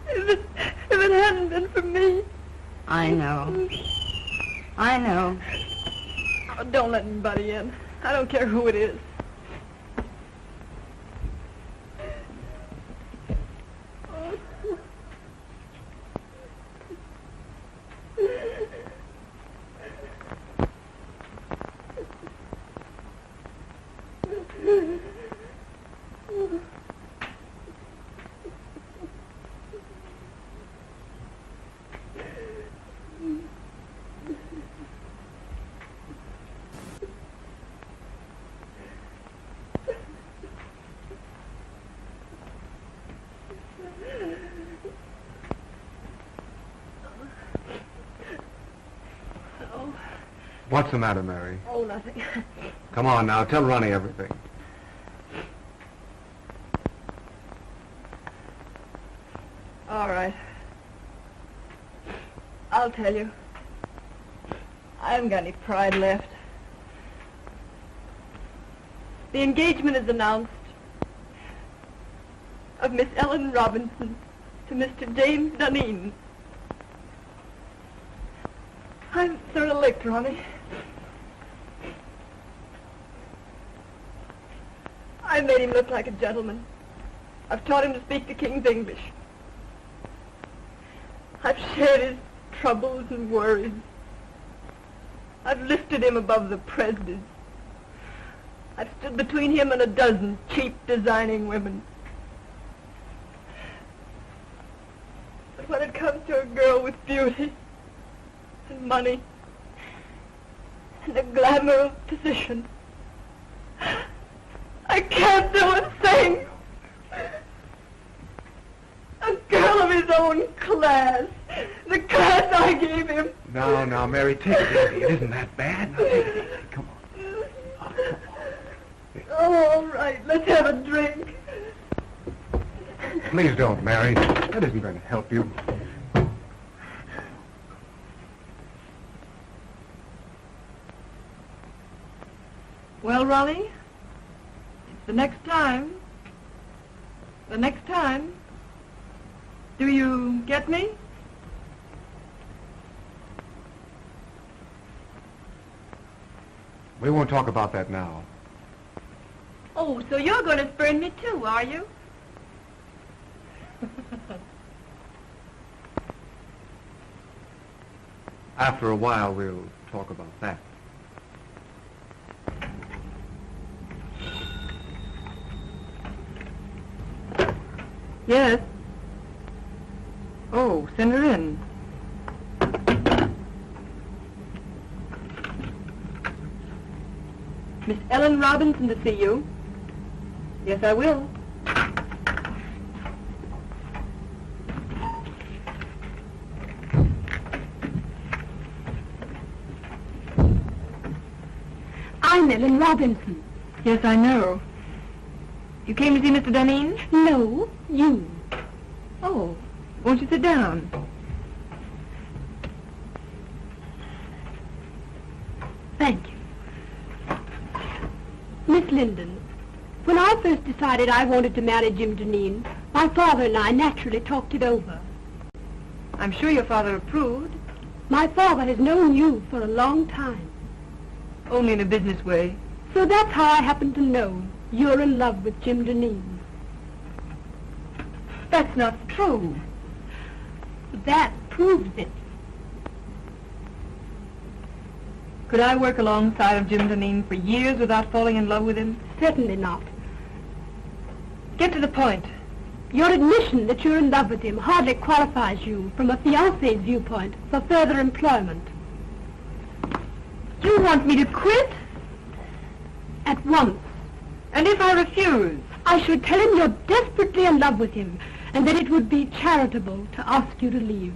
If it hadn't been for me... I know. I know. Oh, don't let anybody in. I don't care who it is. What's the matter, Mary? Oh, nothing. Come on now, tell Ronnie everything. All right. I'll tell you. I haven't got any pride left. The engagement is announced of Miss Ellen Robinson to Mr. James Duneen. I'm sort of licked, Ronnie. I made him look like a gentleman. I've taught him to speak the King's English. I've shared his troubles and worries. I've lifted him above the prejudice. I've stood between him and a dozen cheap designing women. But when it comes to a girl with beauty and money and the glamour of position, I can't do a thing. A girl of his own class. The class I gave him. Now, Mary, take it easy. It isn't that bad. Now, take it easy. Come on. Oh, come on. Oh, all right. Let's have a drink. Please don't, Mary. That isn't going to help you. Well, Ronnie, it's the next time. The next time. Do you get me? We won't talk about that now. Oh, so you're going to spurn me too, are you? After a while, we'll talk about that. Yes. Oh, send her in. Miss Ellen Robinson to see you. Yes, I will. I'm Ellen Robinson. Yes, I know. You came to see Mr. Duneen? No, you. Oh, won't you sit down? Thank you. Miss Linden, when I first decided I wanted to marry Jim Duneen, my father and I naturally talked it over. I'm sure your father approved. My father has known you for a long time. Only in a business way. So that's how I happen to know you're in love with Jim Duneen. That's not true. That proves it. Could I work alongside of Jim Duneen for years without falling in love with him? Certainly not. Get to the point. Your admission that you're in love with him hardly qualifies you, from a fiancé's viewpoint, for further employment. You want me to quit? At once. And if I refuse? I should tell him you're desperately in love with him, and that it would be charitable to ask you to leave.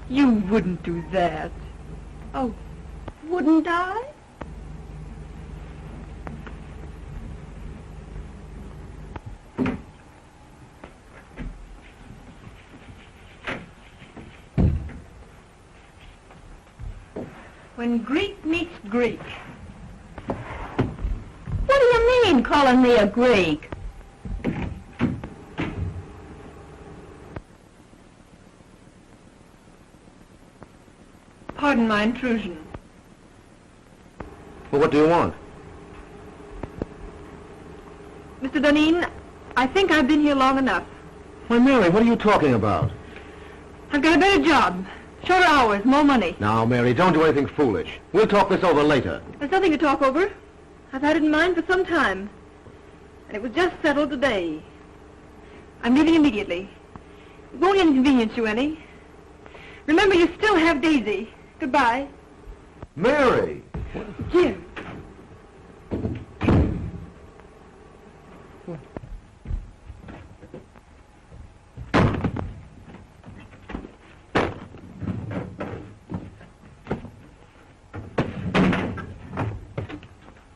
You wouldn't do that. Oh, wouldn't I? When Greek meets Greek. What do you mean, calling me a Greek? Pardon my intrusion. Well, what do you want? Mr. Duneen, I think I've been here long enough. Why, Mary, what are you talking about? I've got a better job. Shorter hours, more money. Now, Mary, don't do anything foolish. We'll talk this over later. There's nothing to talk over. I've had it in mind for some time. And it was just settled today. I'm leaving immediately. It won't inconvenience you any. Remember, you still have Daisy. Goodbye. Mary! Jim.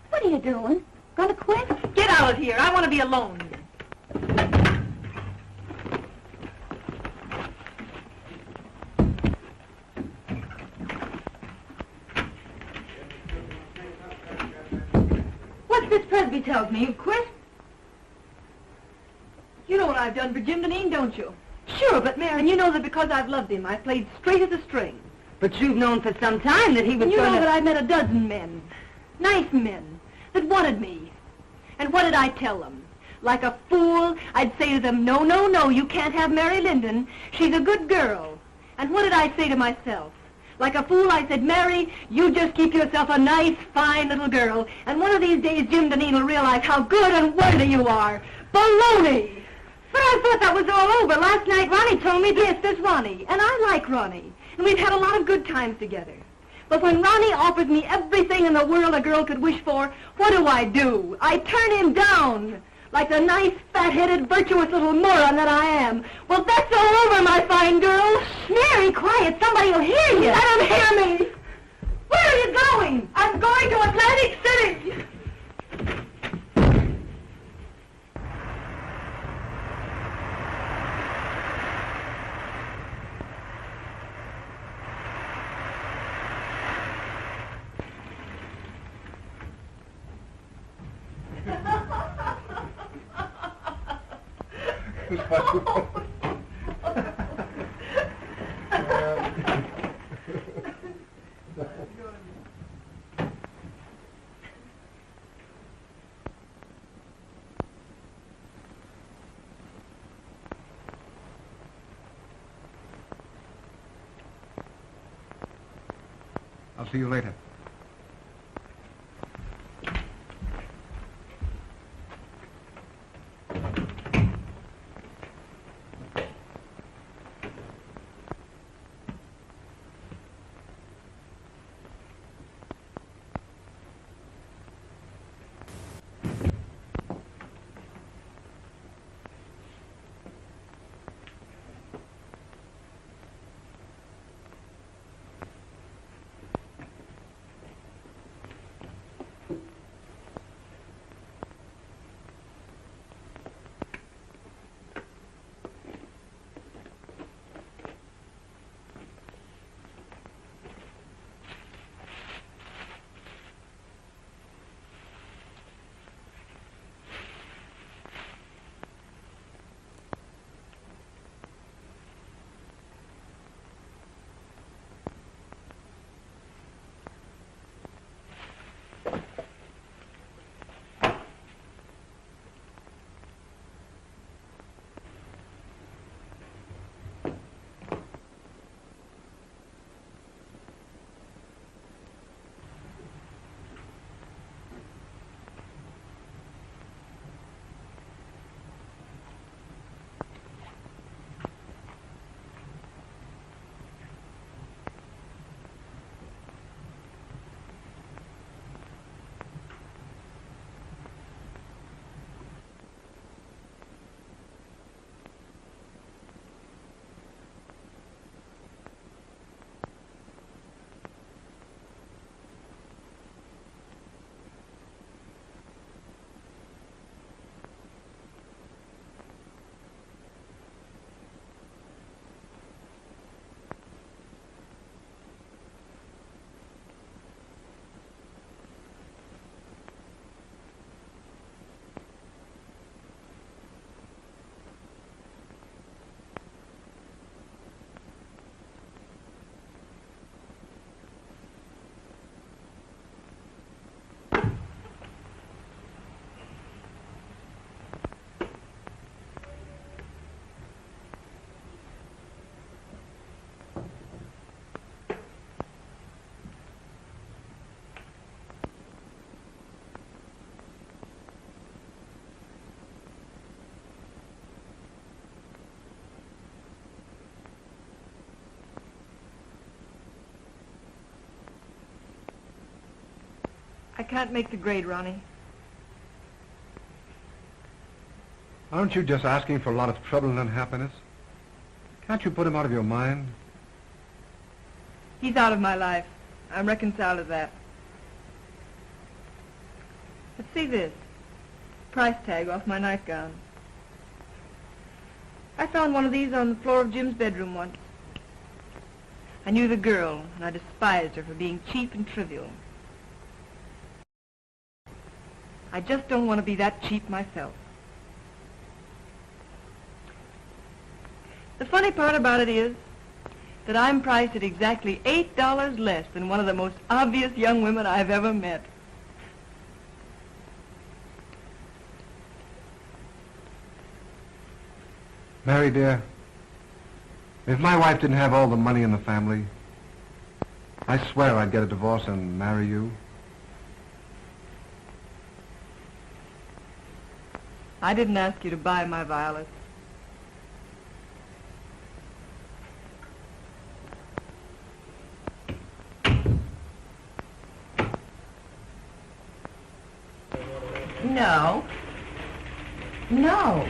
What are you doing? Gonna quit? Get out of here. I want to be alone. What's this Presby tells me? You've quit? You know what I've done for Jim Duneen, don't you? Sure, but Mary... And you know that because I've loved him, I played straight as a string. But you've known for some time that he was And you going know to... that I've met a dozen men. Nice men. That wanted me. And what did I tell them? Like a fool, I'd say to them, no, no, no, you can't have Mary Linden. She's a good girl. And what did I say to myself? Like a fool, I said, Mary, you just keep yourself a nice, fine little girl. And one of these days, Jim Duneen will realize how good and worthy you are. Baloney! But I thought that was all over. Last night, Ronnie told me this, there's Ronnie. And I like Ronnie. And we've had a lot of good times together. But when Ronnie offers me everything in the world a girl could wish for, what do? I turn him down. Like the nice, fat-headed, virtuous little moron that I am. Well, that's all over, my fine girl. Mary, quiet. Somebody will hear you. Let him hear me. Where are you going? I'm going to Atlantic City. I'll see you later. I can't make the grade, Ronnie. Aren't you just asking for a lot of trouble and unhappiness? Can't you put him out of your mind? He's out of my life. I'm reconciled to that. Let's see this. Price tag off my nightgown. I found one of these on the floor of Jim's bedroom once. I knew the girl, and I despised her for being cheap and trivial. I just don't want to be that cheap myself. The funny part about it is that I'm priced at exactly $8 less than one of the most obvious young women I've ever met. Mary, dear, if my wife didn't have all the money in the family, I swear I'd get a divorce and marry you. I didn't ask you to buy my violets. No. No.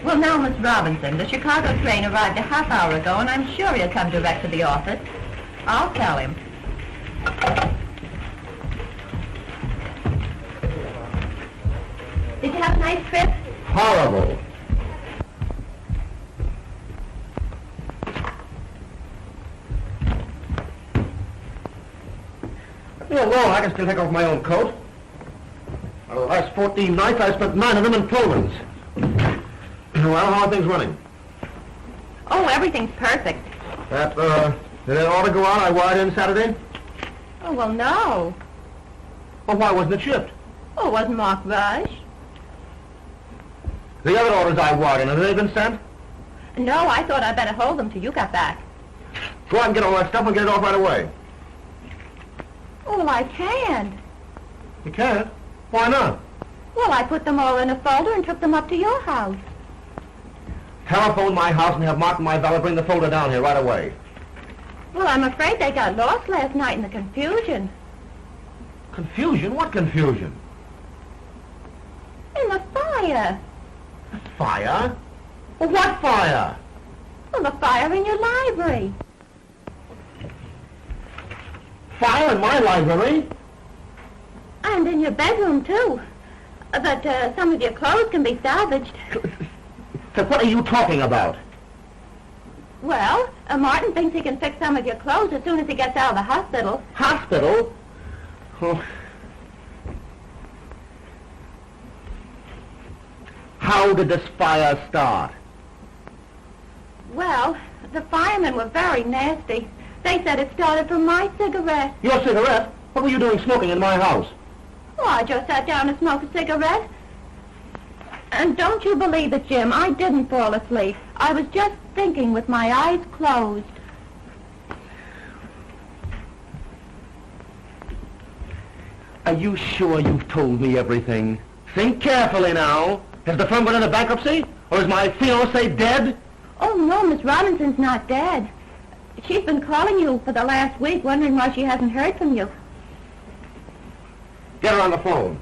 Well, now, Miss Robinson, the Chicago train arrived a half hour ago, and I'm sure he'll come direct to the office. I'll tell him. Did you have a nice trip? Horrible. You know, I can still take off my own coat. Out of the last 14 nights, I spent 9 of them in Pullmans. Well, how are things running? Oh, everything's perfect. Did that order go out I wired in Saturday? Oh, well, no. Well, why wasn't it shipped? Oh, it wasn't marked rush. The other orders I wired in, have they been sent? No, I thought I'd better hold them till you got back. Go out and get all that stuff and get it off right away. Oh, well, I can't. You can't? Why not? Well, I put them all in a folder and took them up to your house. Telephone my house and have Martin, my valet, bring the folder down here right away. Well, I'm afraid they got lost last night in the confusion. Confusion? What confusion? In the fire. Fire? Well, what fire? Well, the fire in your library. Fire in my library? And in your bedroom, too. But some of your clothes can be salvaged. So what are you talking about? Well, Martin thinks he can fix some of your clothes as soon as he gets out of the hospital. Hospital? Oh. How did this fire start? Well, the firemen were very nasty. They said it started from my cigarette. Your cigarette? What were you doing smoking in my house? Oh, I just sat down to smoke a cigarette. And don't you believe it, Jim, I didn't fall asleep. I was just thinking with my eyes closed. Are you sure you've told me everything? Think carefully now. Has the firm gone into bankruptcy? Or is my fiancée dead? Oh, no, Miss Robinson's not dead. She's been calling you for the last week, wondering why she hasn't heard from you. Get her on the phone.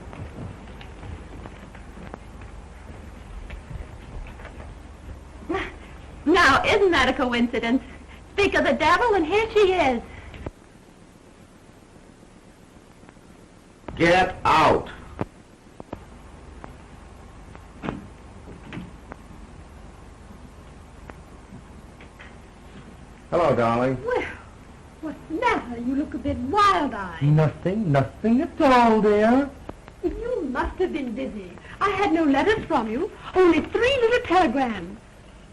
Now, isn't that a coincidence? Speak of the devil, and here she is. Get out. Hello, darling. Well, what's the matter? You look a bit wild-eyed. Nothing at all, dear. You must have been busy. I had no letters from you, only 3 little telegrams.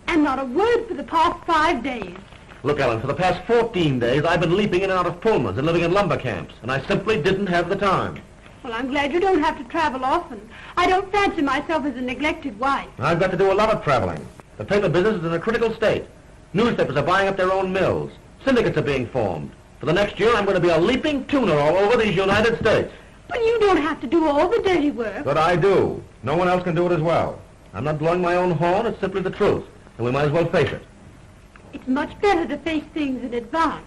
And not a word for the past 5 days. Look, Ellen, for the past 14 days, I've been leaping in and out of Pullmans and living in lumber camps, and I simply didn't have the time. Well, I'm glad you don't have to travel often. I don't fancy myself as a neglected wife. I've got to do a lot of traveling. The paper business is in a critical state. Newspapers are buying up their own mills. Syndicates are being formed. For the next year, I'm going to be a leaping tuner all over these United States. But you don't have to do all the dirty work. But I do. No one else can do it as well. I'm not blowing my own horn. It's simply the truth. And we might as well face it. It's much better to face things in advance.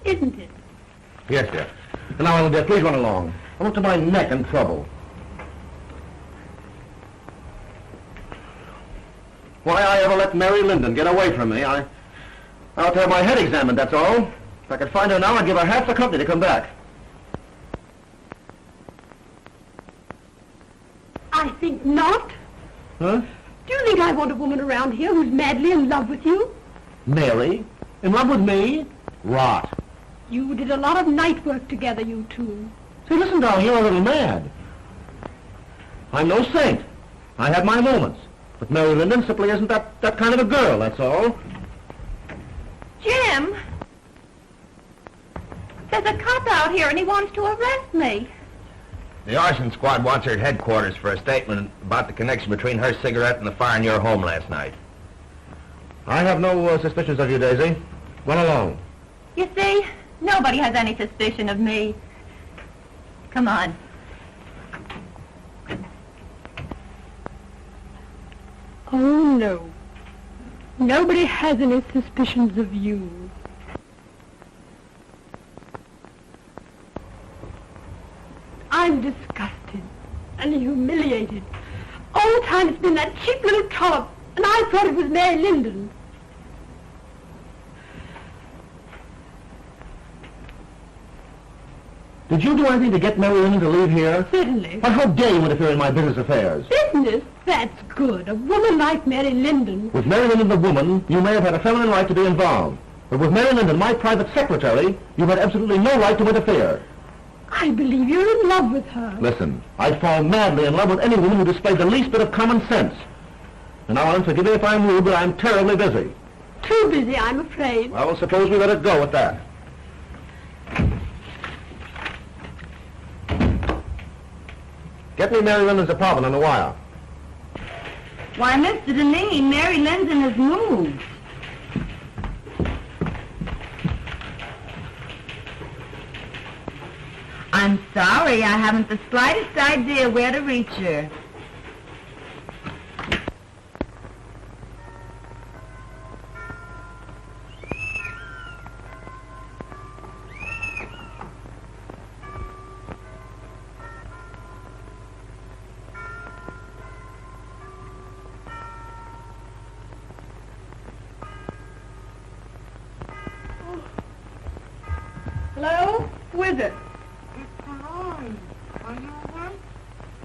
Isn't it? Yes, dear. Now, Ellen, dear, please run along. I'm up to my neck in trouble. Why I ever let Mary Linden get away from me, I'll have to have my head examined, that's all. If I could find her now, I'd give her half the company to come back. I think not. Huh? Do you think I want a woman around here who's madly in love with you? Mary? In love with me? Rot. You did a lot of night work together, you two. Say, listen, darling, you're a little mad. I'm no saint. I have my moments. But Mary Linden simply isn't that kind of a girl, that's all. Jim! There's a cop out here and he wants to arrest me. The arson squad wants her at headquarters for a statement about the connection between her cigarette and the fire in your home last night. I have no suspicions of you, Daisy. Run along. You see, nobody has any suspicion of me. Come on. Oh, no. Nobody has any suspicions of you. I'm disgusted and humiliated. All the time it's been that cheap little trollop, and I thought it was Mary Linden. Did you do anything to get Mary Linden to leave here? Certainly. Why, how dare you interfere in my business affairs? Business? That's good. A woman like Mary Linden. With Mary Linden the woman, you may have had a feminine right to be involved. But with Mary Linden, my private secretary, you've had absolutely no right to interfere. I believe you're in love with her. Listen, I'd fall madly in love with any woman who displayed the least bit of common sense. And now, Ellen, forgive me if I'm rude, but I'm terribly busy. Too busy, I'm afraid. Well, suppose we let it go at that. Get me Mary Linden's apartment on the wire. Why, Mr. Duneen, Mary Linden has moved. I'm sorry, I haven't the slightest idea where to reach her. Hello? Who is it? Are you awake?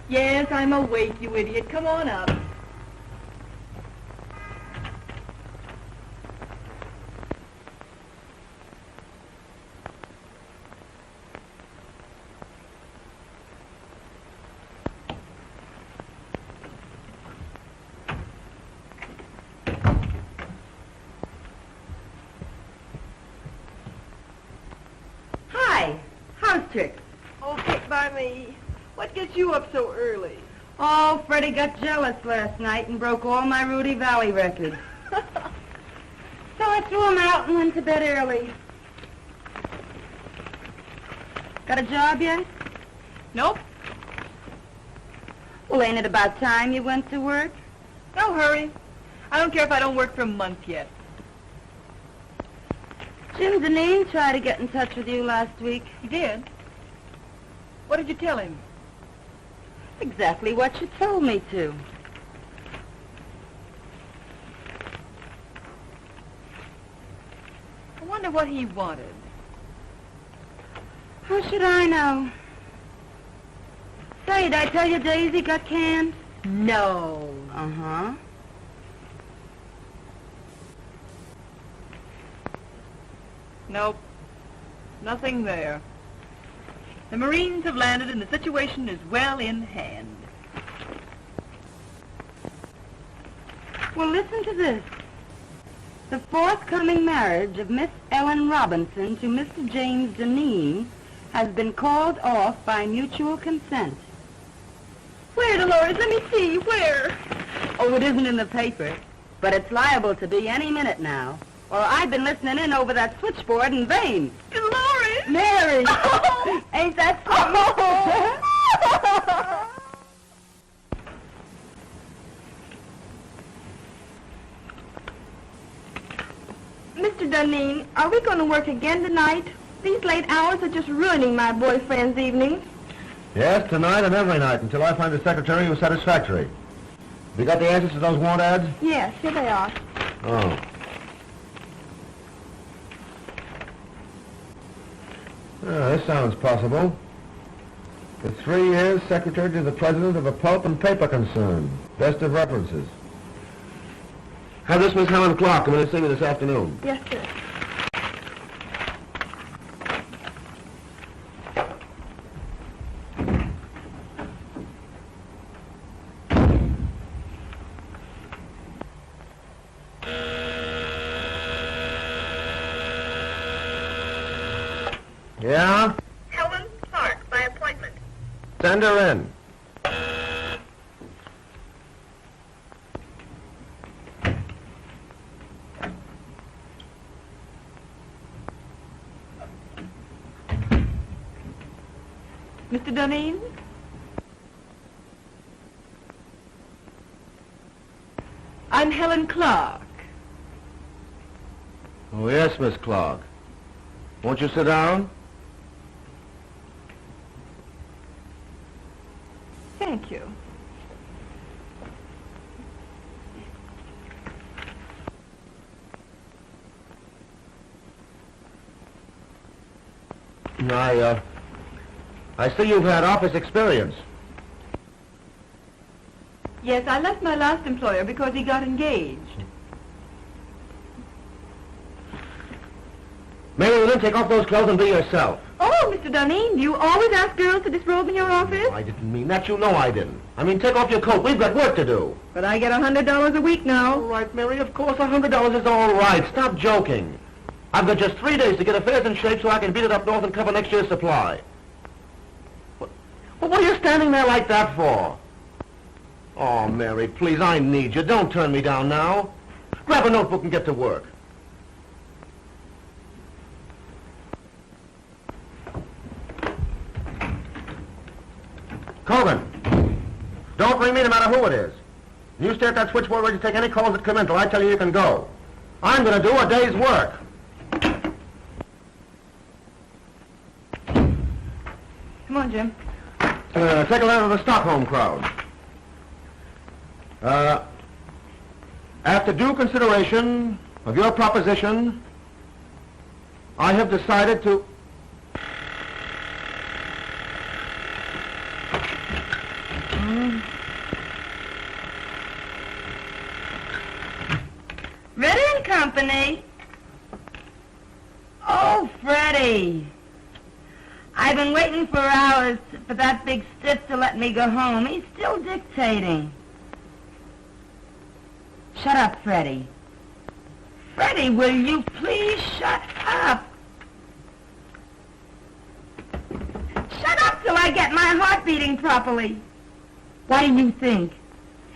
Yes, I'm awake, you idiot. Come on up. Hi. How's Trix? Oh, picked by me. What gets you up so early? Oh, Freddie got jealous last night and broke all my Rudy Valley records. So I threw him out and went to bed early. Got a job yet? Nope. Well, ain't it about time you went to work? No hurry. I don't care if I don't work for a month yet. Jim Duneen tried to get in touch with you last week. He did? What did you tell him? Exactly what you told me to. I wonder what he wanted. How should I know? Say, did I tell you Daisy got canned? No. Uh-huh. Nope. Nothing there. The Marines have landed and the situation is well in hand. Well, listen to this. The forthcoming marriage of Miss Ellen Robinson to Mr. James Duneen has been called off by mutual consent. Where, Dolores? Let me see. Where? Oh, it isn't in the paper, but it's liable to be any minute now. Or I've been listening in over that switchboard in vain. Dolores! Mary! Oh. Ain't that something? Mr. Duneen, are we going to work again tonight? These late hours are just ruining my boyfriend's evenings. Yes, tonight and every night, until I find a secretary who's satisfactory. Have you got the answers to those want ads? Yes, here they are. Oh. This sounds possible. For 3 years, secretary to the president of a pulp and paper concern. Best of references. Have this Miss Helen Clark come in and see me this afternoon. Yes, sir. Yeah? Helen Clark, by appointment. Send her in. Mr. Duneen? I'm Helen Clark. Oh, yes, Miss Clark. Won't you sit down? Thank you. I see you've had office experience. Yes, I left my last employer because he got engaged. Maybe you then take off those clothes and be yourself. Oh, Mr. Duneen, do you always ask girls to disrobe in your office? I didn't mean that. You know I didn't. I mean, take off your coat. We've got work to do. But I get $100 a week now. All right, Mary, of course, $100 is all right. Stop joking. I've got just 3 days to get affairs in shape so I can beat it up north and cover next year's supply. What are you standing there like that for? Oh, Mary, please, I need you. Don't turn me down now. Grab a notebook and get to work. Colgan, don't ring me no matter who it is. You stay at that switchboard ready to take any calls that come in till I tell you you can go. I'm going to do a day's work. Come on, Jim. Take a letter to the Stockholm crowd. After due consideration of your proposition, I have decided to... Ready and Company. Oh, Freddie. I've been waiting for hours for that big stiff to let me go home. He's still dictating. Shut up, Freddie. Freddie, will you please shut up? Shut up till I get my heart beating properly. What do you think?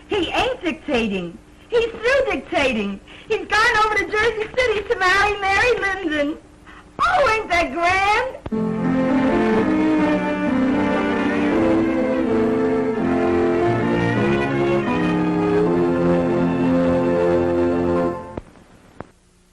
He ain't dictating. He's through dictating. He's gone over to Jersey City to marry Mary Linden. Oh, ain't that grand?